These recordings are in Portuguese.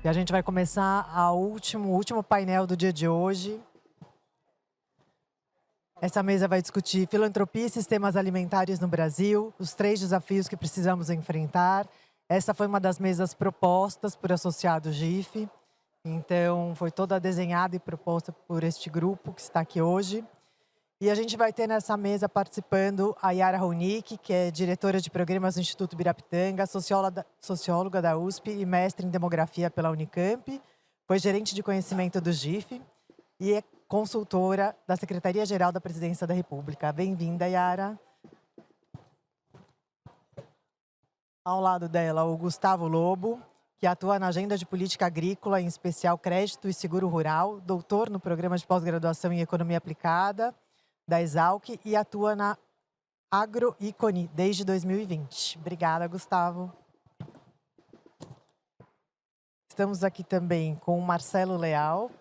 E a gente vai começar o último painel do dia de hoje. Essa mesa vai discutir filantropia e sistemas alimentares no Brasil, os 3 desafios que precisamos enfrentar. Essa foi uma das mesas propostas por associados GIF. Então, foi toda desenhada e proposta por este grupo que está aqui hoje. E a gente vai ter nessa mesa participando a Yara Ronick, que é diretora de programas do Instituto Birapitanga, socióloga da USP e mestre em demografia pela Unicamp, foi gerente de conhecimento do GIF e é consultora da Secretaria-Geral da Presidência da República. Bem-vinda, Yara. Ao lado dela, o Gustavo Lobo, que atua na agenda de política agrícola, em especial crédito e seguro rural, doutor no programa de pós-graduação em economia aplicada da Exalc e atua na Agroícone desde 2020. Obrigada, Gustavo. Estamos aqui também com o Marcelo Leal.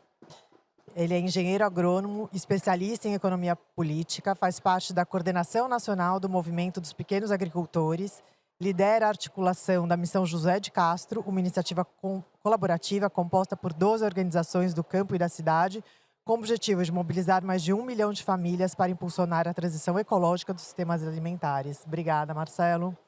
Ele é engenheiro agrônomo, especialista em economia política, faz parte da Coordenação Nacional do Movimento dos Pequenos Agricultores, lidera a articulação da Missão José de Castro, uma iniciativa colaborativa composta por 12 organizações do campo e da cidade, com o objetivo de mobilizar mais de 1 milhão de famílias para impulsionar a transição ecológica dos sistemas alimentares. Obrigada, Marcelo.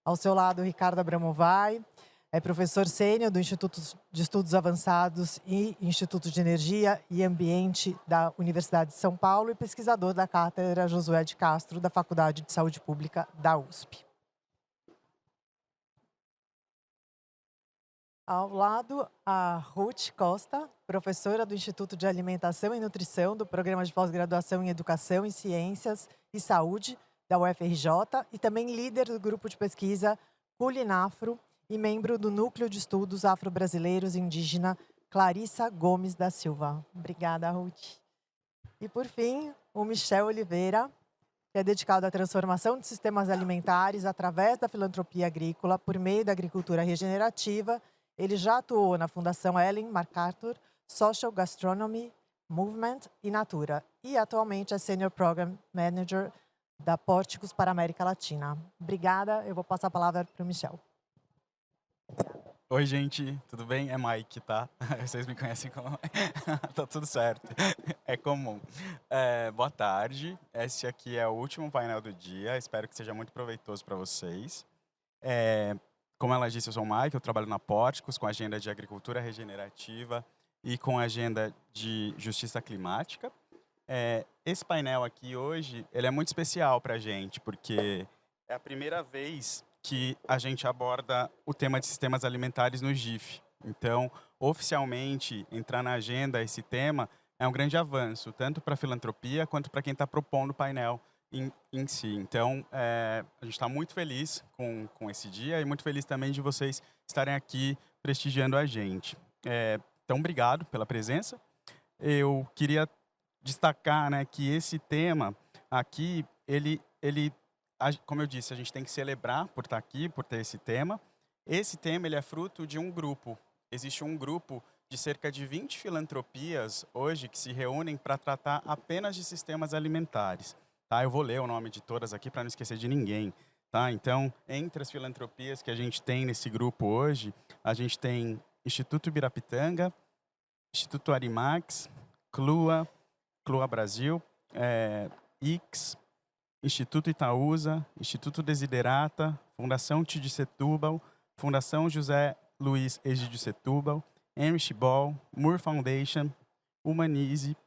Ao seu lado, Ricardo Abramovay, é professor sênior do Instituto de Estudos Avançados e Instituto de Energia e Ambiente da Universidade de São Paulo e pesquisador da Cátedra Josué de Castro da Faculdade de Saúde Pública da USP. Ao lado, a Ruth Costa, professora do Instituto de Alimentação e Nutrição do Programa de Pós-Graduação em Educação e Ciências e Saúde da UFRJ e também líder do grupo de pesquisa Culinafro e membro do Núcleo de Estudos Afro-Brasileiros Indígena Clarissa Gomes da Silva. Obrigada, Ruth. E, por fim, o Michel Oliveira, que é dedicado à transformação de sistemas alimentares através da filantropia agrícola por meio da agricultura regenerativa. Ele já atuou na Fundação Ellen MacArthur, Social Gastronomy Movement e Natura. E atualmente é Senior Program Manager da Pórticos para a América Latina. Obrigada, eu vou passar a palavra para o Michel. Oi, gente, tudo bem? É Mike, tá? Vocês me conhecem como... Tá tudo certo, é comum. Boa tarde, esse aqui é o último painel do dia, espero que seja muito proveitoso para vocês. Como ela disse, eu sou o Mike, eu trabalho na Pórticos com a agenda de agricultura regenerativa e com a agenda de justiça climática. Esse painel aqui hoje, ele é muito especial para a gente, porque é a primeira vez que a gente aborda o tema de sistemas alimentares no GIF. Então, oficialmente, entrar na agenda esse tema é um grande avanço, tanto para a filantropia quanto para quem está propondo o painel em si. Então, a gente está muito feliz com esse dia e muito feliz também de vocês estarem aqui prestigiando a gente. Então, obrigado pela presença. Eu queria destacar, né, que esse tema aqui, como eu disse, a gente tem que celebrar por estar aqui, por ter esse tema. Esse tema ele é fruto de um grupo. Existe um grupo de cerca de 20 filantropias hoje que se reúnem para tratar apenas de sistemas alimentares. Tá? Eu vou ler o nome de todas aqui para não esquecer de ninguém. Tá? Então, entre as filantropias que a gente tem nesse grupo hoje, a gente tem Instituto Birapitanga, Instituto Arimax, CLUA Brasil, IX, Instituto Itaúsa, Instituto Desiderata, Fundação Tid Setúbal, Fundação José Luiz Egídio Setúbal, Emrich Ball, Moore Foundation, Humanize,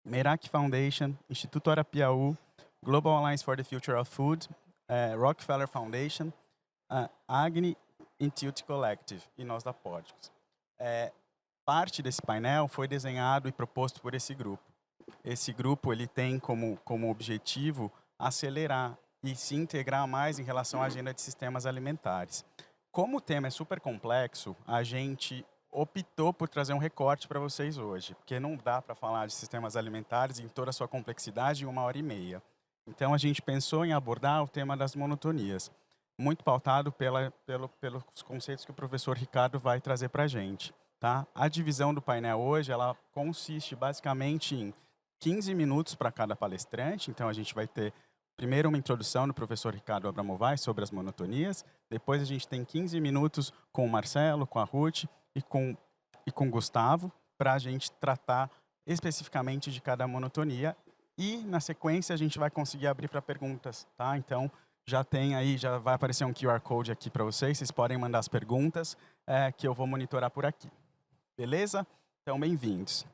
Merak Foundation, Instituto Arapiaú, Global Alliance for the Future of Food, Rockefeller Foundation, Agni Institute Collective e nós da Pórticos. Parte desse painel foi desenhado e proposto por esse grupo. Esse grupo ele tem como objetivo acelerar e se integrar mais em relação à agenda de sistemas alimentares. Como o tema é super complexo, a gente optou por trazer um recorte para vocês hoje, porque não dá para falar de sistemas alimentares em toda a sua complexidade em 1h30. Então, a gente pensou em abordar o tema das monotonias, muito pautado pelos conceitos que o professor Ricardo vai trazer para a gente. Tá? A divisão do painel hoje ela consiste basicamente em 15 minutos para cada palestrante, então a gente vai ter primeiro uma introdução do professor Ricardo Abramovay sobre as monotonias, depois a gente tem 15 minutos com o Marcelo, com a Ruth, e com o Gustavo, para a gente tratar especificamente de cada monotonia. E, na sequência, a gente vai conseguir abrir para perguntas, tá? Então, já vai aparecer um QR Code aqui para vocês podem mandar as perguntas que eu vou monitorar por aqui. Beleza? Então, bem-vindos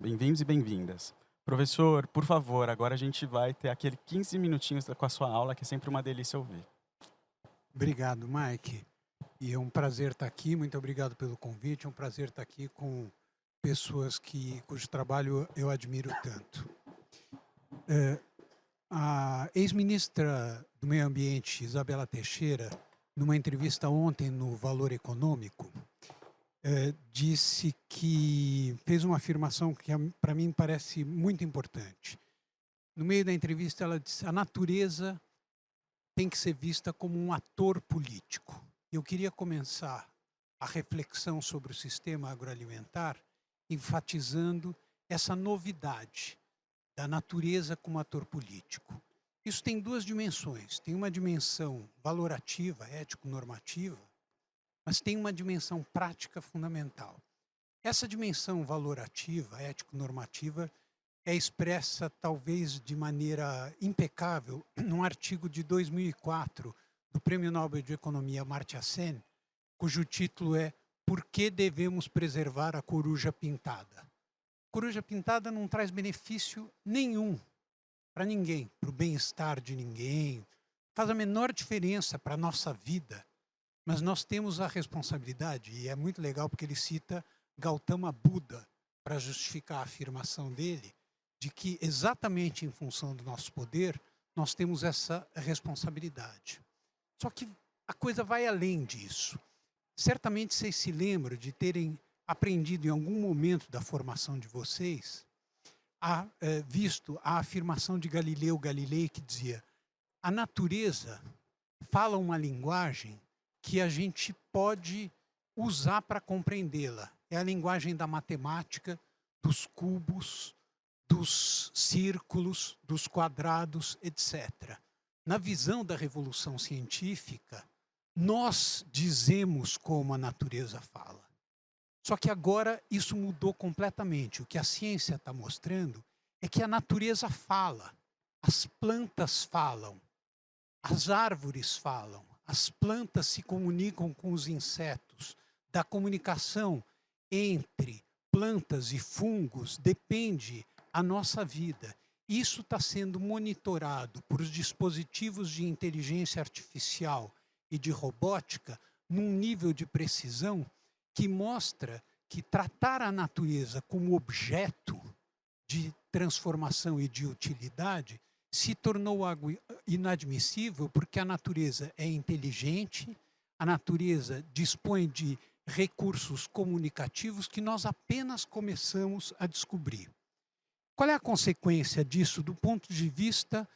e bem-vindas. Professor, por favor, agora a gente vai ter aquele 15 minutinhos com a sua aula, que é sempre uma delícia ouvir. Obrigado, Mike. E é um prazer estar aqui, muito obrigado pelo convite, é um prazer estar aqui com pessoas cujo trabalho eu admiro tanto. A ex-ministra do Meio Ambiente, Isabela Teixeira, numa entrevista ontem no Valor Econômico, disse que fez uma afirmação que para mim parece muito importante. No meio da entrevista ela disse: a natureza tem que ser vista como um ator político. Eu queria começar a reflexão sobre o sistema agroalimentar enfatizando essa novidade da natureza como ator político. Isso tem duas dimensões. Tem uma dimensão valorativa, ético-normativa, mas tem uma dimensão prática fundamental. Essa dimensão valorativa, ético-normativa, é expressa talvez de maneira impecável num artigo de 2004 do Prêmio Nobel de Economia Amartya Sen, cujo título é Por que devemos preservar a coruja pintada? A coruja pintada não traz benefício nenhum para ninguém, para o bem-estar de ninguém, faz a menor diferença para a nossa vida, mas nós temos a responsabilidade, e é muito legal porque ele cita Gautama Buda para justificar a afirmação dele, de que exatamente em função do nosso poder, nós temos essa responsabilidade. Só que a coisa vai além disso. Certamente vocês se lembram de terem aprendido em algum momento da formação de vocês, visto a afirmação de Galileu Galilei que dizia: a natureza fala uma linguagem que a gente pode usar para compreendê-la. É a linguagem da matemática, dos cubos, dos círculos, dos quadrados, etc. Na visão da revolução científica, nós dizemos como a natureza fala. Só que agora isso mudou completamente. O que a ciência está mostrando é que a natureza fala, as plantas falam, as árvores falam, as plantas se comunicam com os insetos. Da comunicação entre plantas e fungos depende a nossa vida. Isso está sendo monitorado por dispositivos de inteligência artificial e de robótica num nível de precisão que mostra que tratar a natureza como objeto de transformação e de utilidade se tornou algo inadmissível, porque a natureza é inteligente, a natureza dispõe de recursos comunicativos que nós apenas começamos a descobrir. Qual é a consequência disso do ponto de vista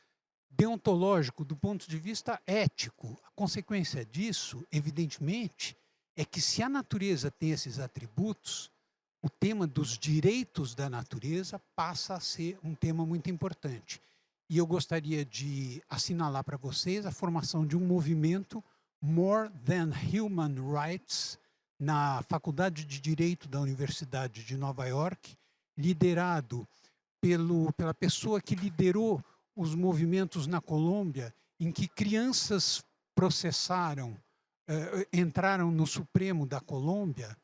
deontológico, do ponto de vista ético? A consequência disso, evidentemente, é que se a natureza tem esses atributos, o tema dos direitos da natureza passa a ser um tema muito importante. E eu gostaria de assinalar para vocês a formação de um movimento More Than Human Rights na Faculdade de Direito da Universidade de Nova York, liderado pela pessoa que liderou os movimentos na Colômbia, em que crianças entraram no Supremo da Colômbia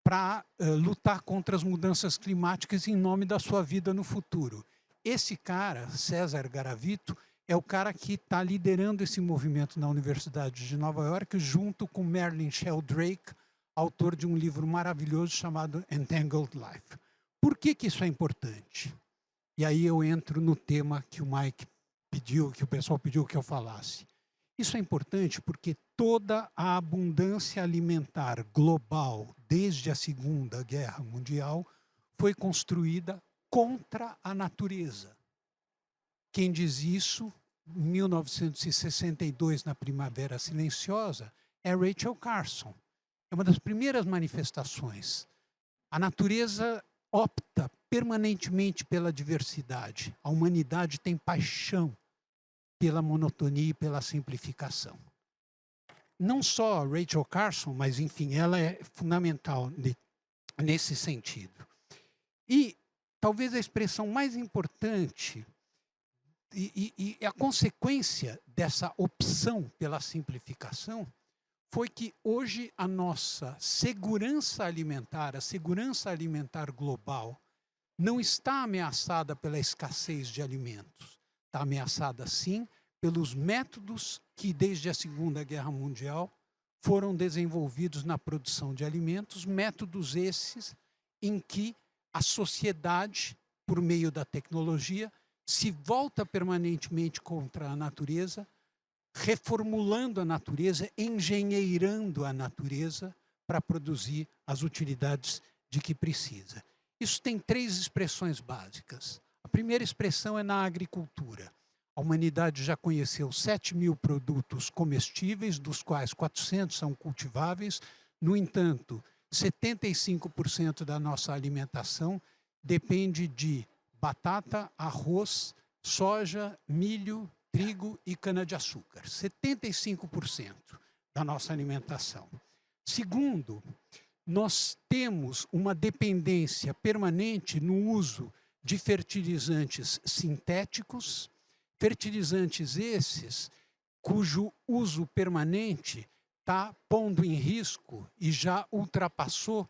para lutar contra as mudanças climáticas em nome da sua vida no futuro. Esse cara, César Garavito, é o cara que está liderando esse movimento na Universidade de Nova York, junto com Merlin Sheldrake, autor de um livro maravilhoso chamado Entangled Life. Por que isso é importante? E aí eu entro no tema que o Mike pediu, que o pessoal pediu que eu falasse. Isso é importante porque toda a abundância alimentar global, desde a Segunda Guerra Mundial, foi construída contra a natureza. Quem diz isso, em 1962, na Primavera Silenciosa, é Rachel Carson. É uma das primeiras manifestações. A natureza opta permanentemente pela diversidade. A humanidade tem paixão pela monotonia e pela simplificação. Não só Rachel Carson, mas, enfim, ela é fundamental nesse sentido. E talvez a expressão mais importante e a consequência dessa opção pela simplificação foi que hoje a nossa segurança alimentar, a segurança alimentar global, não está ameaçada pela escassez de alimentos. Está ameaçada, sim, pelos métodos que, desde a Segunda Guerra Mundial, foram desenvolvidos na produção de alimentos, métodos esses em que a sociedade, por meio da tecnologia, se volta permanentemente contra a natureza, reformulando a natureza, engenheirando a natureza para produzir as utilidades de que precisa. Isso tem 3 expressões básicas. A primeira expressão é na agricultura. A humanidade já conheceu 7.000 produtos comestíveis, dos quais 400 são cultiváveis. No entanto, 75% da nossa alimentação depende de batata, arroz, soja, milho, trigo e cana-de-açúcar. 75% da nossa alimentação. Segundo, nós temos uma dependência permanente no uso de fertilizantes sintéticos, fertilizantes esses cujo uso permanente está pondo em risco e já ultrapassou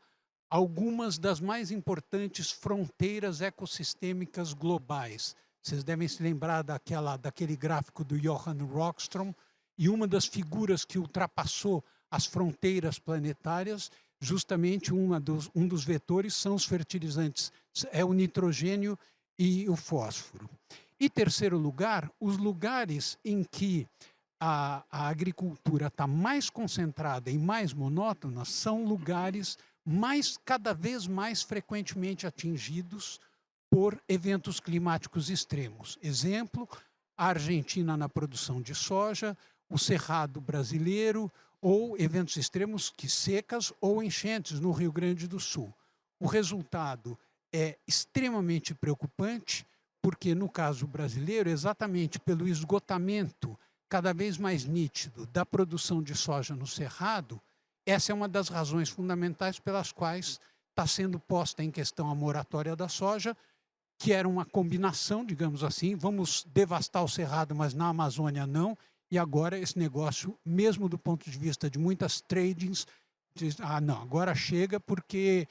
algumas das mais importantes fronteiras ecossistêmicas globais. Vocês devem se lembrar daquele gráfico do Johan Rockström, e uma das figuras que ultrapassou as fronteiras planetárias, justamente um dos vetores são os fertilizantes, é o nitrogênio e o fósforo. E terceiro lugar, os lugares em que a agricultura está mais concentrada e mais monótona são lugares cada vez mais frequentemente atingidos por eventos climáticos extremos. Exemplo, a Argentina na produção de soja, o Cerrado brasileiro, ou eventos extremos que secas ou enchentes no Rio Grande do Sul. O resultado é extremamente preocupante, porque no caso brasileiro, exatamente pelo esgotamento cada vez mais nítido da produção de soja no Cerrado, essa é uma das razões fundamentais pelas quais está sendo posta em questão a moratória da soja, que era uma combinação, digamos assim, vamos devastar o Cerrado, mas na Amazônia não, e agora esse negócio, mesmo do ponto de vista de muitas tradings, diz, não, agora chega porque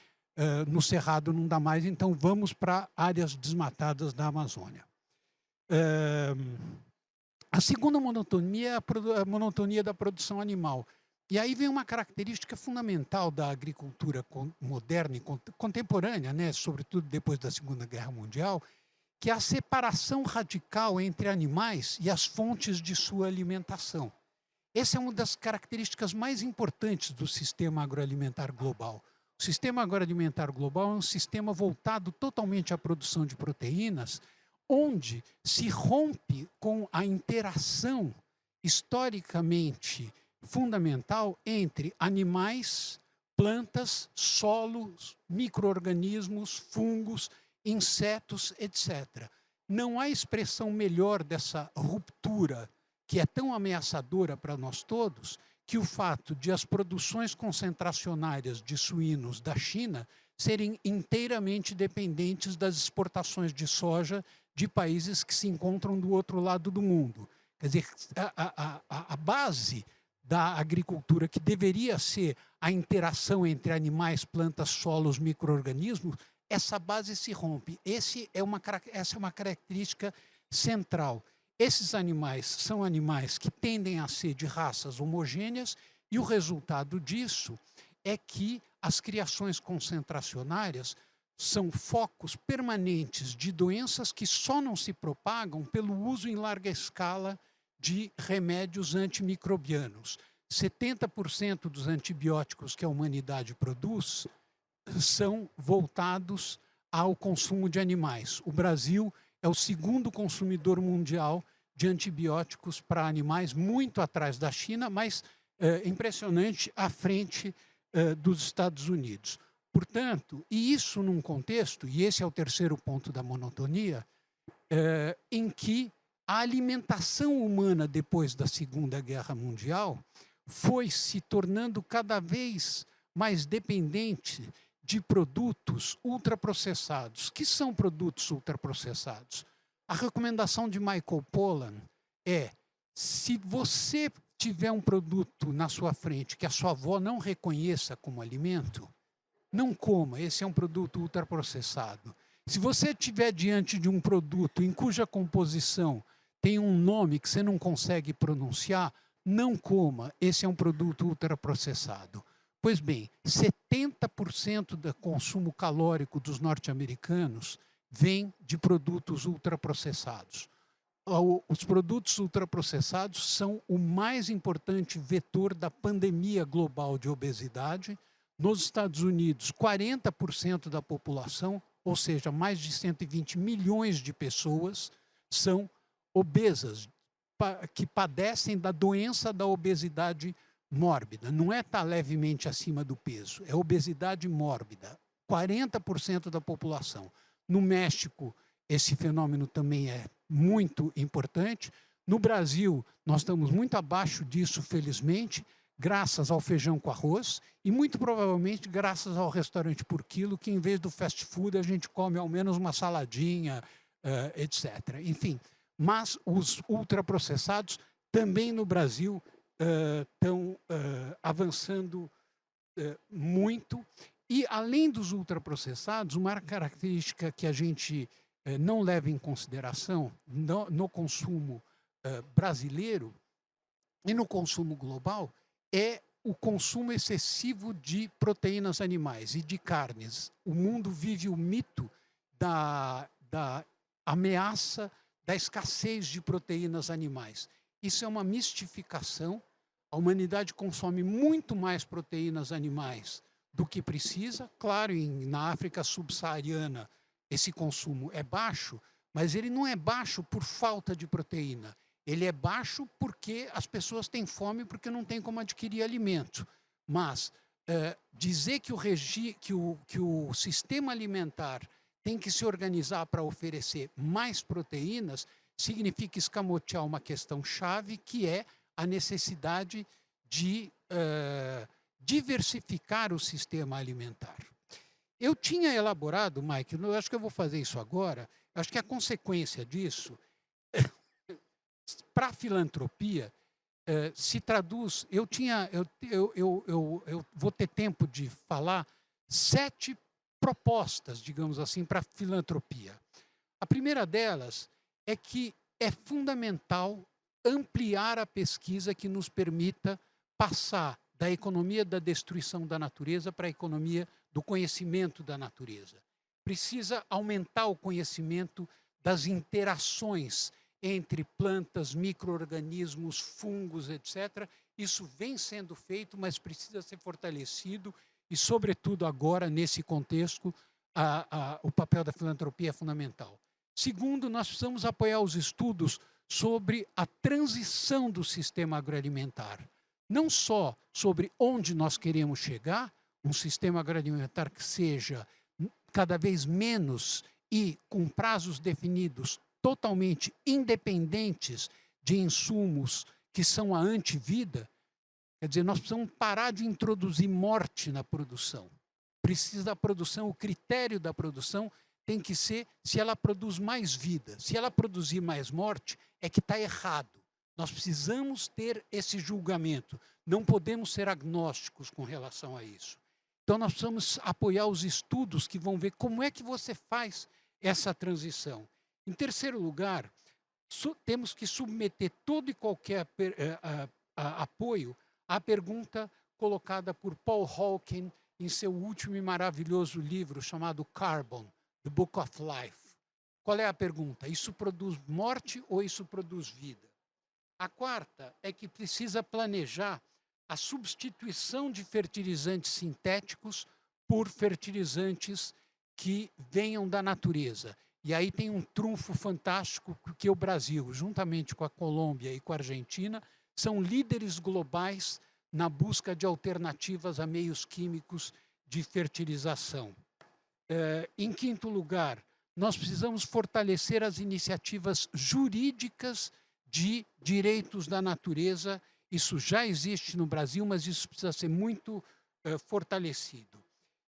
no Cerrado não dá mais, então vamos para áreas desmatadas da Amazônia. A segunda monotonia é a monotonia da produção animal. E aí vem uma característica fundamental da agricultura moderna e contemporânea, né, sobretudo depois da Segunda Guerra Mundial, que é a separação radical entre animais e as fontes de sua alimentação. Essa é uma das características mais importantes do sistema agroalimentar global. O sistema agroalimentar global é um sistema voltado totalmente à produção de proteínas, onde se rompe com a interação historicamente fundamental entre animais, plantas, solos, micro-organismos, fungos, insetos, etc. Não há expressão melhor dessa ruptura, que é tão ameaçadora para nós todos, que o fato de as produções concentracionárias de suínos da China serem inteiramente dependentes das exportações de soja de países que se encontram do outro lado do mundo. Quer dizer, a base da agricultura, que deveria ser a interação entre animais, plantas, solos, micro-organismos, essa base se rompe. Essa é uma característica central. Esses animais são animais que tendem a ser de raças homogêneas, e o resultado disso é que as criações concentracionárias são focos permanentes de doenças que só não se propagam pelo uso em larga escala de remédios antimicrobianos. 70% dos antibióticos que a humanidade produz são voltados ao consumo de animais. O Brasil é o segundo consumidor mundial de antibióticos para animais, muito atrás da China, mas impressionante, à frente dos Estados Unidos. Portanto, e isso num contexto, e esse é o terceiro ponto da monotonia, em que a alimentação humana depois da Segunda Guerra Mundial foi se tornando cada vez mais dependente de produtos ultraprocessados. O que são produtos ultraprocessados? A recomendação de Michael Pollan é: se você tiver um produto na sua frente que a sua avó não reconheça como alimento, não coma, esse é um produto ultraprocessado. Se você estiver diante de um produto em cuja composição tem um nome que você não consegue pronunciar, não coma, esse é um produto ultraprocessado. Pois bem, 70% do consumo calórico dos norte-americanos vem de produtos ultraprocessados. Os produtos ultraprocessados são o mais importante vetor da pandemia global de obesidade. Nos Estados Unidos, 40% da população, ou seja, mais de 120 milhões de pessoas, são obesas, que padecem da doença da obesidade mórbida. Não é estar levemente acima do peso, é obesidade mórbida. 40% da população. No México, esse fenômeno também é muito importante. No Brasil, nós estamos muito abaixo disso, felizmente, graças ao feijão com arroz e, muito provavelmente, graças ao restaurante por quilo, que, em vez do fast food, a gente come ao menos uma saladinha, etc. Enfim, mas os ultraprocessados também no Brasil estão avançando muito. E, além dos ultraprocessados, uma característica que a gente não leva em consideração no consumo brasileiro e no consumo global é o consumo excessivo de proteínas animais e de carnes. O mundo vive o mito da ameaça da escassez de proteínas animais. Isso é uma mistificação. A humanidade consome muito mais proteínas animais do que precisa. Claro, na África subsaariana esse consumo é baixo, mas ele não é baixo por falta de proteína. Ele é baixo porque as pessoas têm fome, porque não têm como adquirir alimento. Mas dizer que o sistema alimentar tem que se organizar para oferecer mais proteínas significa escamotear uma questão chave, que é a necessidade de diversificar o sistema alimentar. Eu tinha elaborado, Mike, eu acho que eu vou fazer isso agora, acho que a consequência disso, para a filantropia, se traduz... Eu vou ter tempo de falar 7 propostas, digamos assim, para a filantropia. A primeira delas é que é fundamental ampliar a pesquisa que nos permita passar da economia da destruição da natureza para a economia do conhecimento da natureza. Precisa aumentar o conhecimento das interações entre plantas, micro-organismos, fungos, etc. Isso vem sendo feito, mas precisa ser fortalecido e, sobretudo agora, nesse contexto, o papel da filantropia é fundamental. Segundo, nós precisamos apoiar os estudos sobre a transição do sistema agroalimentar. Não só sobre onde nós queremos chegar, um sistema agroalimentar que seja cada vez menos e com prazos definidos, totalmente independentes de insumos que são a antivida. Quer dizer, nós precisamos parar de introduzir morte na produção. Precisa da produção, o critério da produção tem que ser se ela produz mais vida. Se ela produzir mais morte, é que está errado. Nós precisamos ter esse julgamento. Não podemos ser agnósticos com relação a isso. Então, nós precisamos apoiar os estudos que vão ver como é que você faz essa transição. Em terceiro lugar, temos que submeter todo e qualquer apoio à pergunta colocada por Paul Hawken em seu último e maravilhoso livro chamado Carbon, The Book of Life. Qual é a pergunta? Isso produz morte ou isso produz vida? A quarta é que precisa planejar a substituição de fertilizantes sintéticos por fertilizantes que venham da natureza. E aí tem um trunfo fantástico que o Brasil, juntamente com a Colômbia e com a Argentina, são líderes globais na busca de alternativas a meios químicos de fertilização. Em quinto lugar, nós precisamos fortalecer as iniciativas jurídicas de direitos da natureza. Isso já existe no Brasil, mas isso precisa ser muito fortalecido.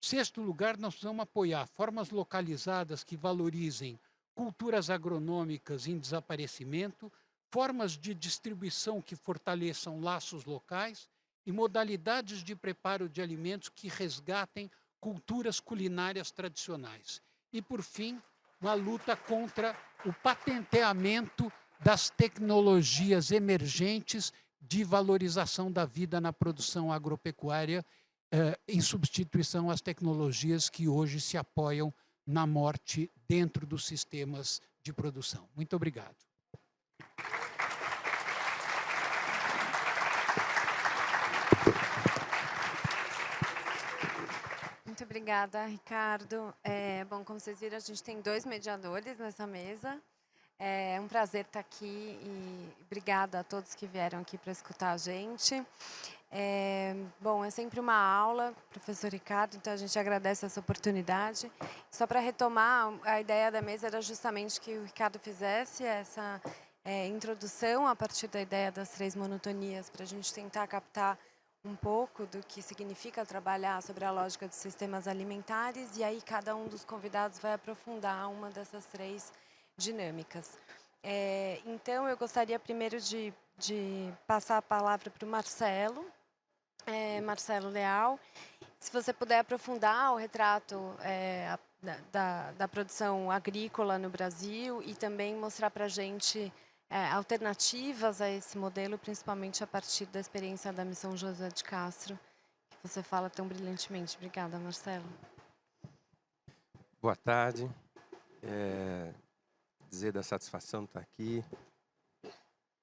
Sexto lugar, nós precisamos apoiar formas localizadas que valorizem culturas agronômicas em desaparecimento, formas de distribuição que fortaleçam laços locais e modalidades de preparo de alimentos que resgatem culturas culinárias tradicionais. E, por fim, uma luta contra o patenteamento das tecnologias emergentes de valorização da vida na produção agropecuária, em substituição às tecnologias que hoje se apoiam na morte dentro dos sistemas de produção. Muito obrigado. Muito obrigada, Ricardo. Bom, como vocês viram, a gente tem 2 mediadores nessa mesa. É um prazer estar aqui e obrigada a todos que vieram aqui para escutar a gente. Bom, é sempre uma aula, professor Ricardo, então a gente agradece essa oportunidade. Só para retomar, a ideia da mesa era justamente que o Ricardo fizesse essa introdução a partir da ideia das 3 monotonias, para a gente tentar captar um pouco do que significa trabalhar sobre a lógica dos sistemas alimentares, e aí cada um dos convidados vai aprofundar uma dessas 3 dinâmicas. Então, eu gostaria primeiro de passar a palavra para o Marcelo, Marcelo Leal. Se você puder aprofundar o retrato da produção agrícola no Brasil e também mostrar para a gente alternativas a esse modelo, principalmente a partir da experiência da Missão José de Castro, que você fala tão brilhantemente. Obrigada, Marcelo. Boa tarde. Dizer da satisfação de estar aqui.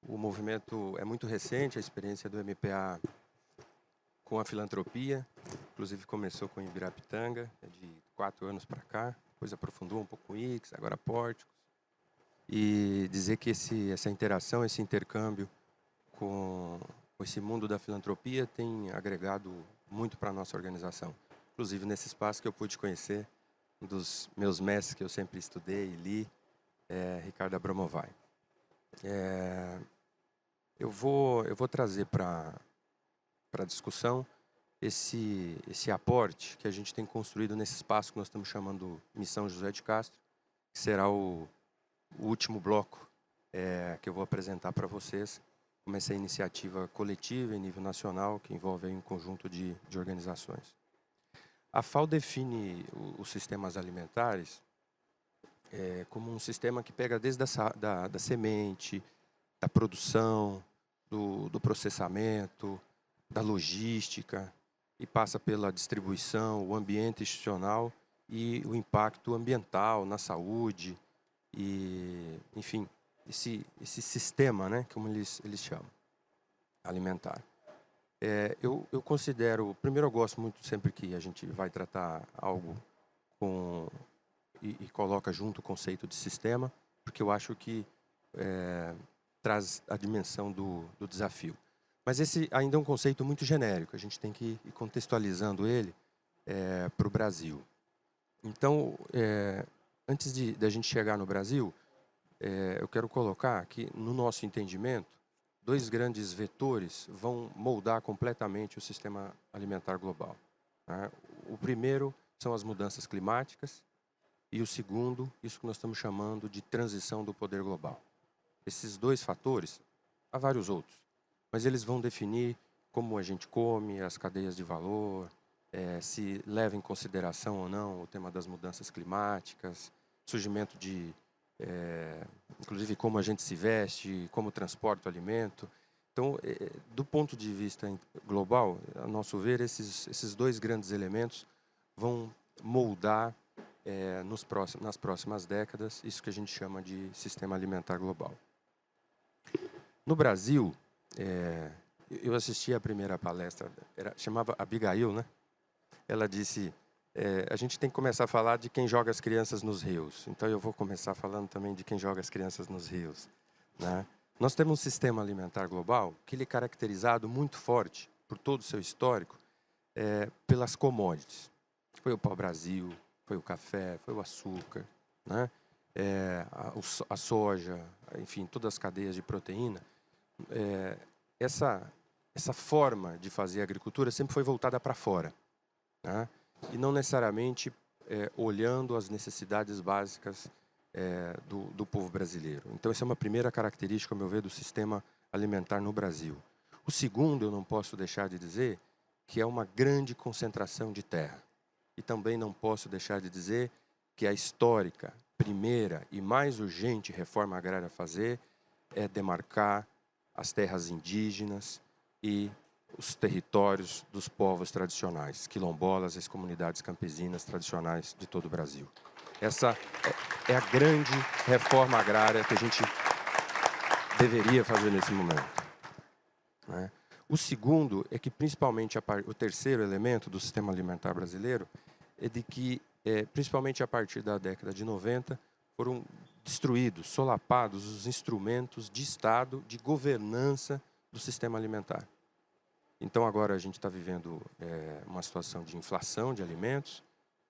O movimento é muito recente, a experiência do MPA com a filantropia, inclusive começou com Ibirapitanga, de 4 anos para cá, depois aprofundou um pouco com IX, agora Pórticos. E dizer que essa interação, esse intercâmbio com esse mundo da filantropia tem agregado muito para a nossa organização. Inclusive nesse espaço que eu pude conhecer um dos meus mestres que eu sempre estudei e li, Ricardo Abramovay. Eu vou trazer para a discussão esse aporte que a gente tem construído nesse espaço que nós estamos chamando Missão José de Castro, que será o último bloco que eu vou apresentar para vocês, como essa iniciativa coletiva em nível nacional, que envolve aí um conjunto de organizações. A FAO define os sistemas alimentares como um sistema que pega desde da semente, da produção, do processamento, da logística, e passa pela distribuição, o ambiente institucional e o impacto ambiental na saúde, e, enfim, esse sistema, né, como eles chamam, alimentar. Eu considero, primeiro eu gosto muito sempre que a gente vai tratar algo e coloca junto o conceito de sistema, porque eu acho que traz a dimensão do desafio. Mas esse ainda é um conceito muito genérico, a gente tem que ir contextualizando ele para o Brasil. Então, antes da gente chegar no Brasil, eu quero colocar que, no nosso entendimento, 2 grandes vetores vão moldar completamente o sistema alimentar global. Né? O primeiro são as mudanças climáticas e o segundo, isso que nós estamos chamando de transição do poder global. Esses 2 fatores, há vários outros, mas eles vão definir como a gente come, as cadeias de valor, se leva em consideração ou não o tema das mudanças climáticas, surgimento de, inclusive, como a gente se veste, como transporta o alimento. Então, do ponto de vista global, a nosso ver, esses 2 grandes elementos vão moldar nas próximas décadas isso que a gente chama de sistema alimentar global. No Brasil, eu assisti a primeira palestra, chamava Abigail, né? Ela disse, a gente tem que começar a falar de quem joga as crianças nos rios. Então, eu vou começar falando também de quem joga as crianças nos rios. Né? Nós temos um sistema alimentar global que ele é caracterizado muito forte, por todo o seu histórico, pelas commodities. Foi o pau-brasil, foi o café, foi o açúcar, né? A soja, enfim, todas as cadeias de proteína. Essa forma de fazer agricultura sempre foi voltada para fora. Né? e não necessariamente olhando as necessidades básicas do povo brasileiro. Então, essa é uma primeira característica, ao meu ver, do sistema alimentar no Brasil. O segundo, eu não posso deixar de dizer, que é uma grande concentração de terra. E também não posso deixar de dizer que a histórica, primeira e mais urgente reforma agrária a fazer é demarcar as terras indígenas e os territórios dos povos tradicionais, quilombolas, as comunidades campesinas tradicionais de todo o Brasil. Essa é a grande reforma agrária que a gente deveria fazer nesse momento, né? O segundo é que, principalmente, o terceiro elemento do sistema alimentar brasileiro é de que, principalmente a partir da década de 90, foram destruídos, solapados os instrumentos de Estado, de governança do sistema alimentar. Então, agora a gente está vivendo uma situação de inflação de alimentos,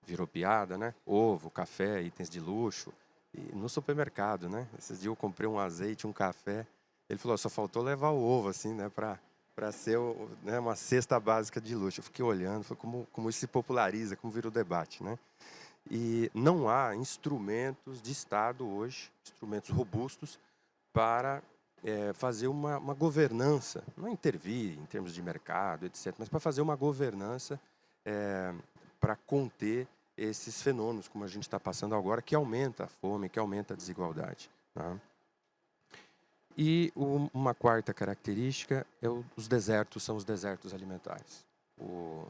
virou piada, né? Ovo, café, itens de luxo. E no supermercado, né? Esses dias eu comprei um azeite, um café. Ele falou, só faltou levar o ovo, assim, né? Para ser uma cesta básica de luxo. Eu fiquei olhando, foi como isso se populariza, como vira o debate, né? E não há instrumentos de Estado hoje, instrumentos robustos, para fazer uma governança, não intervir em termos de mercado, etc., mas para fazer uma governança para conter esses fenômenos, como a gente está passando agora, que aumenta a fome, que aumenta a desigualdade, tá? E uma quarta característica os desertos, são os desertos alimentares. O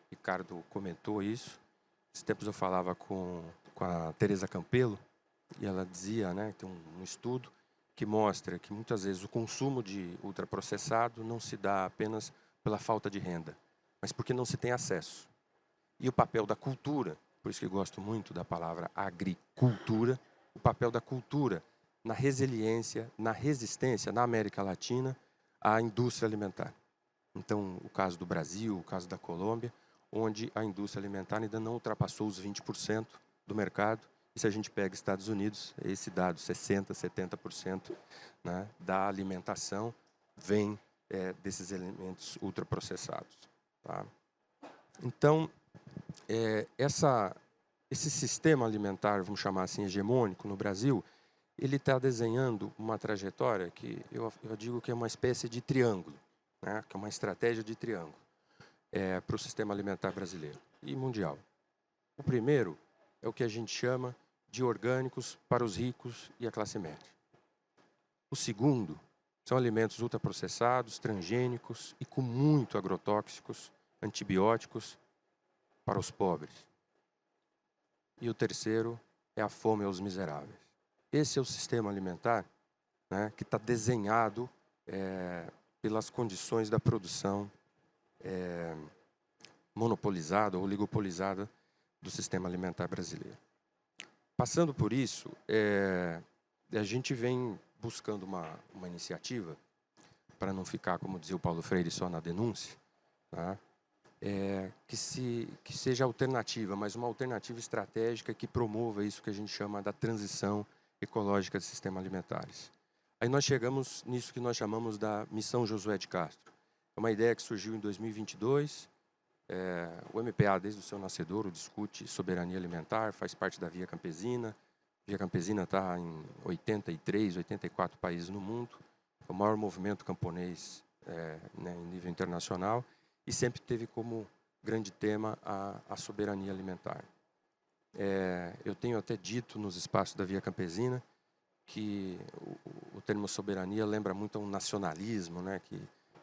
Ricardo comentou isso. Esses tempos eu falava com a Teresa Campelo, e ela dizia, né, tem um estudo que mostra que muitas vezes o consumo de ultraprocessado não se dá apenas pela falta de renda, mas porque não se tem acesso. E o papel da cultura, por isso que eu gosto muito da palavra agricultura, o papel da cultura na resiliência, na resistência na América Latina à indústria alimentar. Então, o caso do Brasil, o caso da Colômbia, onde a indústria alimentar ainda não ultrapassou os 20% do mercado. E se a gente pega Estados Unidos, esse dado, 60%, 70%, né, da alimentação vem desses elementos ultraprocessados, tá? Então, esse sistema alimentar, vamos chamar assim, hegemônico no Brasil, ele está desenhando uma trajetória que eu digo que é uma espécie de triângulo, né, que é uma estratégia de triângulo para o sistema alimentar brasileiro e mundial. O primeiro é o que a gente chama de orgânicos para os ricos e a classe média. O segundo são alimentos ultraprocessados, transgênicos e com muito agrotóxicos, antibióticos para os pobres. E o terceiro é a fome aos miseráveis. Esse é o sistema alimentar, né, que está desenhado pelas condições da produção monopolizada ou oligopolizada do sistema alimentar brasileiro. Passando por isso, a gente vem buscando uma iniciativa, para não ficar, como dizia o Paulo Freire, só na denúncia, tá? Que seja alternativa, mas uma alternativa estratégica que promova isso que a gente chama da transição ecológica de sistemas alimentares. Aí nós chegamos nisso que nós chamamos da Missão Josué de Castro. É uma ideia que surgiu em 2022. O MPA, desde o seu nascedouro, discute soberania alimentar, faz parte da Via Campesina. A Via Campesina está em 83, 84 países no mundo. É o maior movimento camponês né, em nível internacional. E sempre teve como grande tema a soberania alimentar. Eu tenho até dito nos espaços da Via Campesina que o termo soberania lembra muito a um nacionalismo, né, que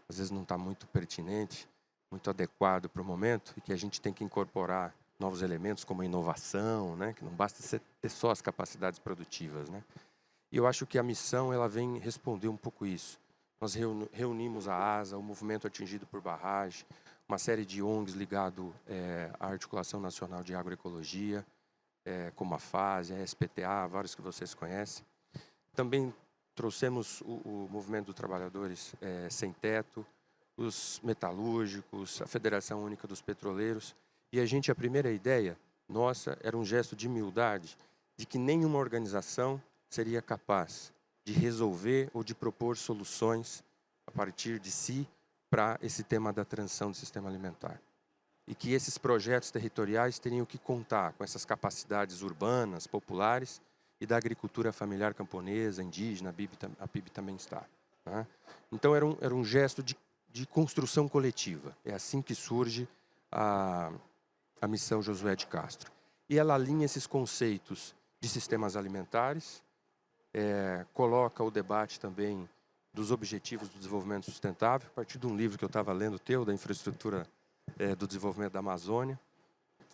às vezes não está muito pertinente, muito adequado para o momento, e que a gente tem que incorporar novos elementos como a inovação, né, que não basta ter só as capacidades produtivas, né. E eu acho que a missão ela vem responder um pouco isso. Nós reunimos a ASA, o movimento atingido por barragem, uma série de ONGs ligado à Articulação Nacional de Agroecologia, como a FASE, a SPTA, vários que vocês conhecem. Também trouxemos o Movimento dos Trabalhadores Sem Teto, os metalúrgicos, a Federação Única dos Petroleiros. E a primeira ideia nossa era um gesto de humildade, de que nenhuma organização seria capaz de resolver ou de propor soluções a partir de si para esse tema da transição do sistema alimentar. e que esses projetos territoriais teriam que contar com essas capacidades urbanas, populares e da agricultura familiar camponesa, indígena, a PIB também está. Tá? Então era um gesto de construção coletiva. É assim que surge a missão Josué de Castro. E ela alinha esses conceitos de sistemas alimentares, coloca o debate também dos objetivos do desenvolvimento sustentável, a partir de um livro que eu estava lendo teu, da infraestrutura do desenvolvimento da Amazônia,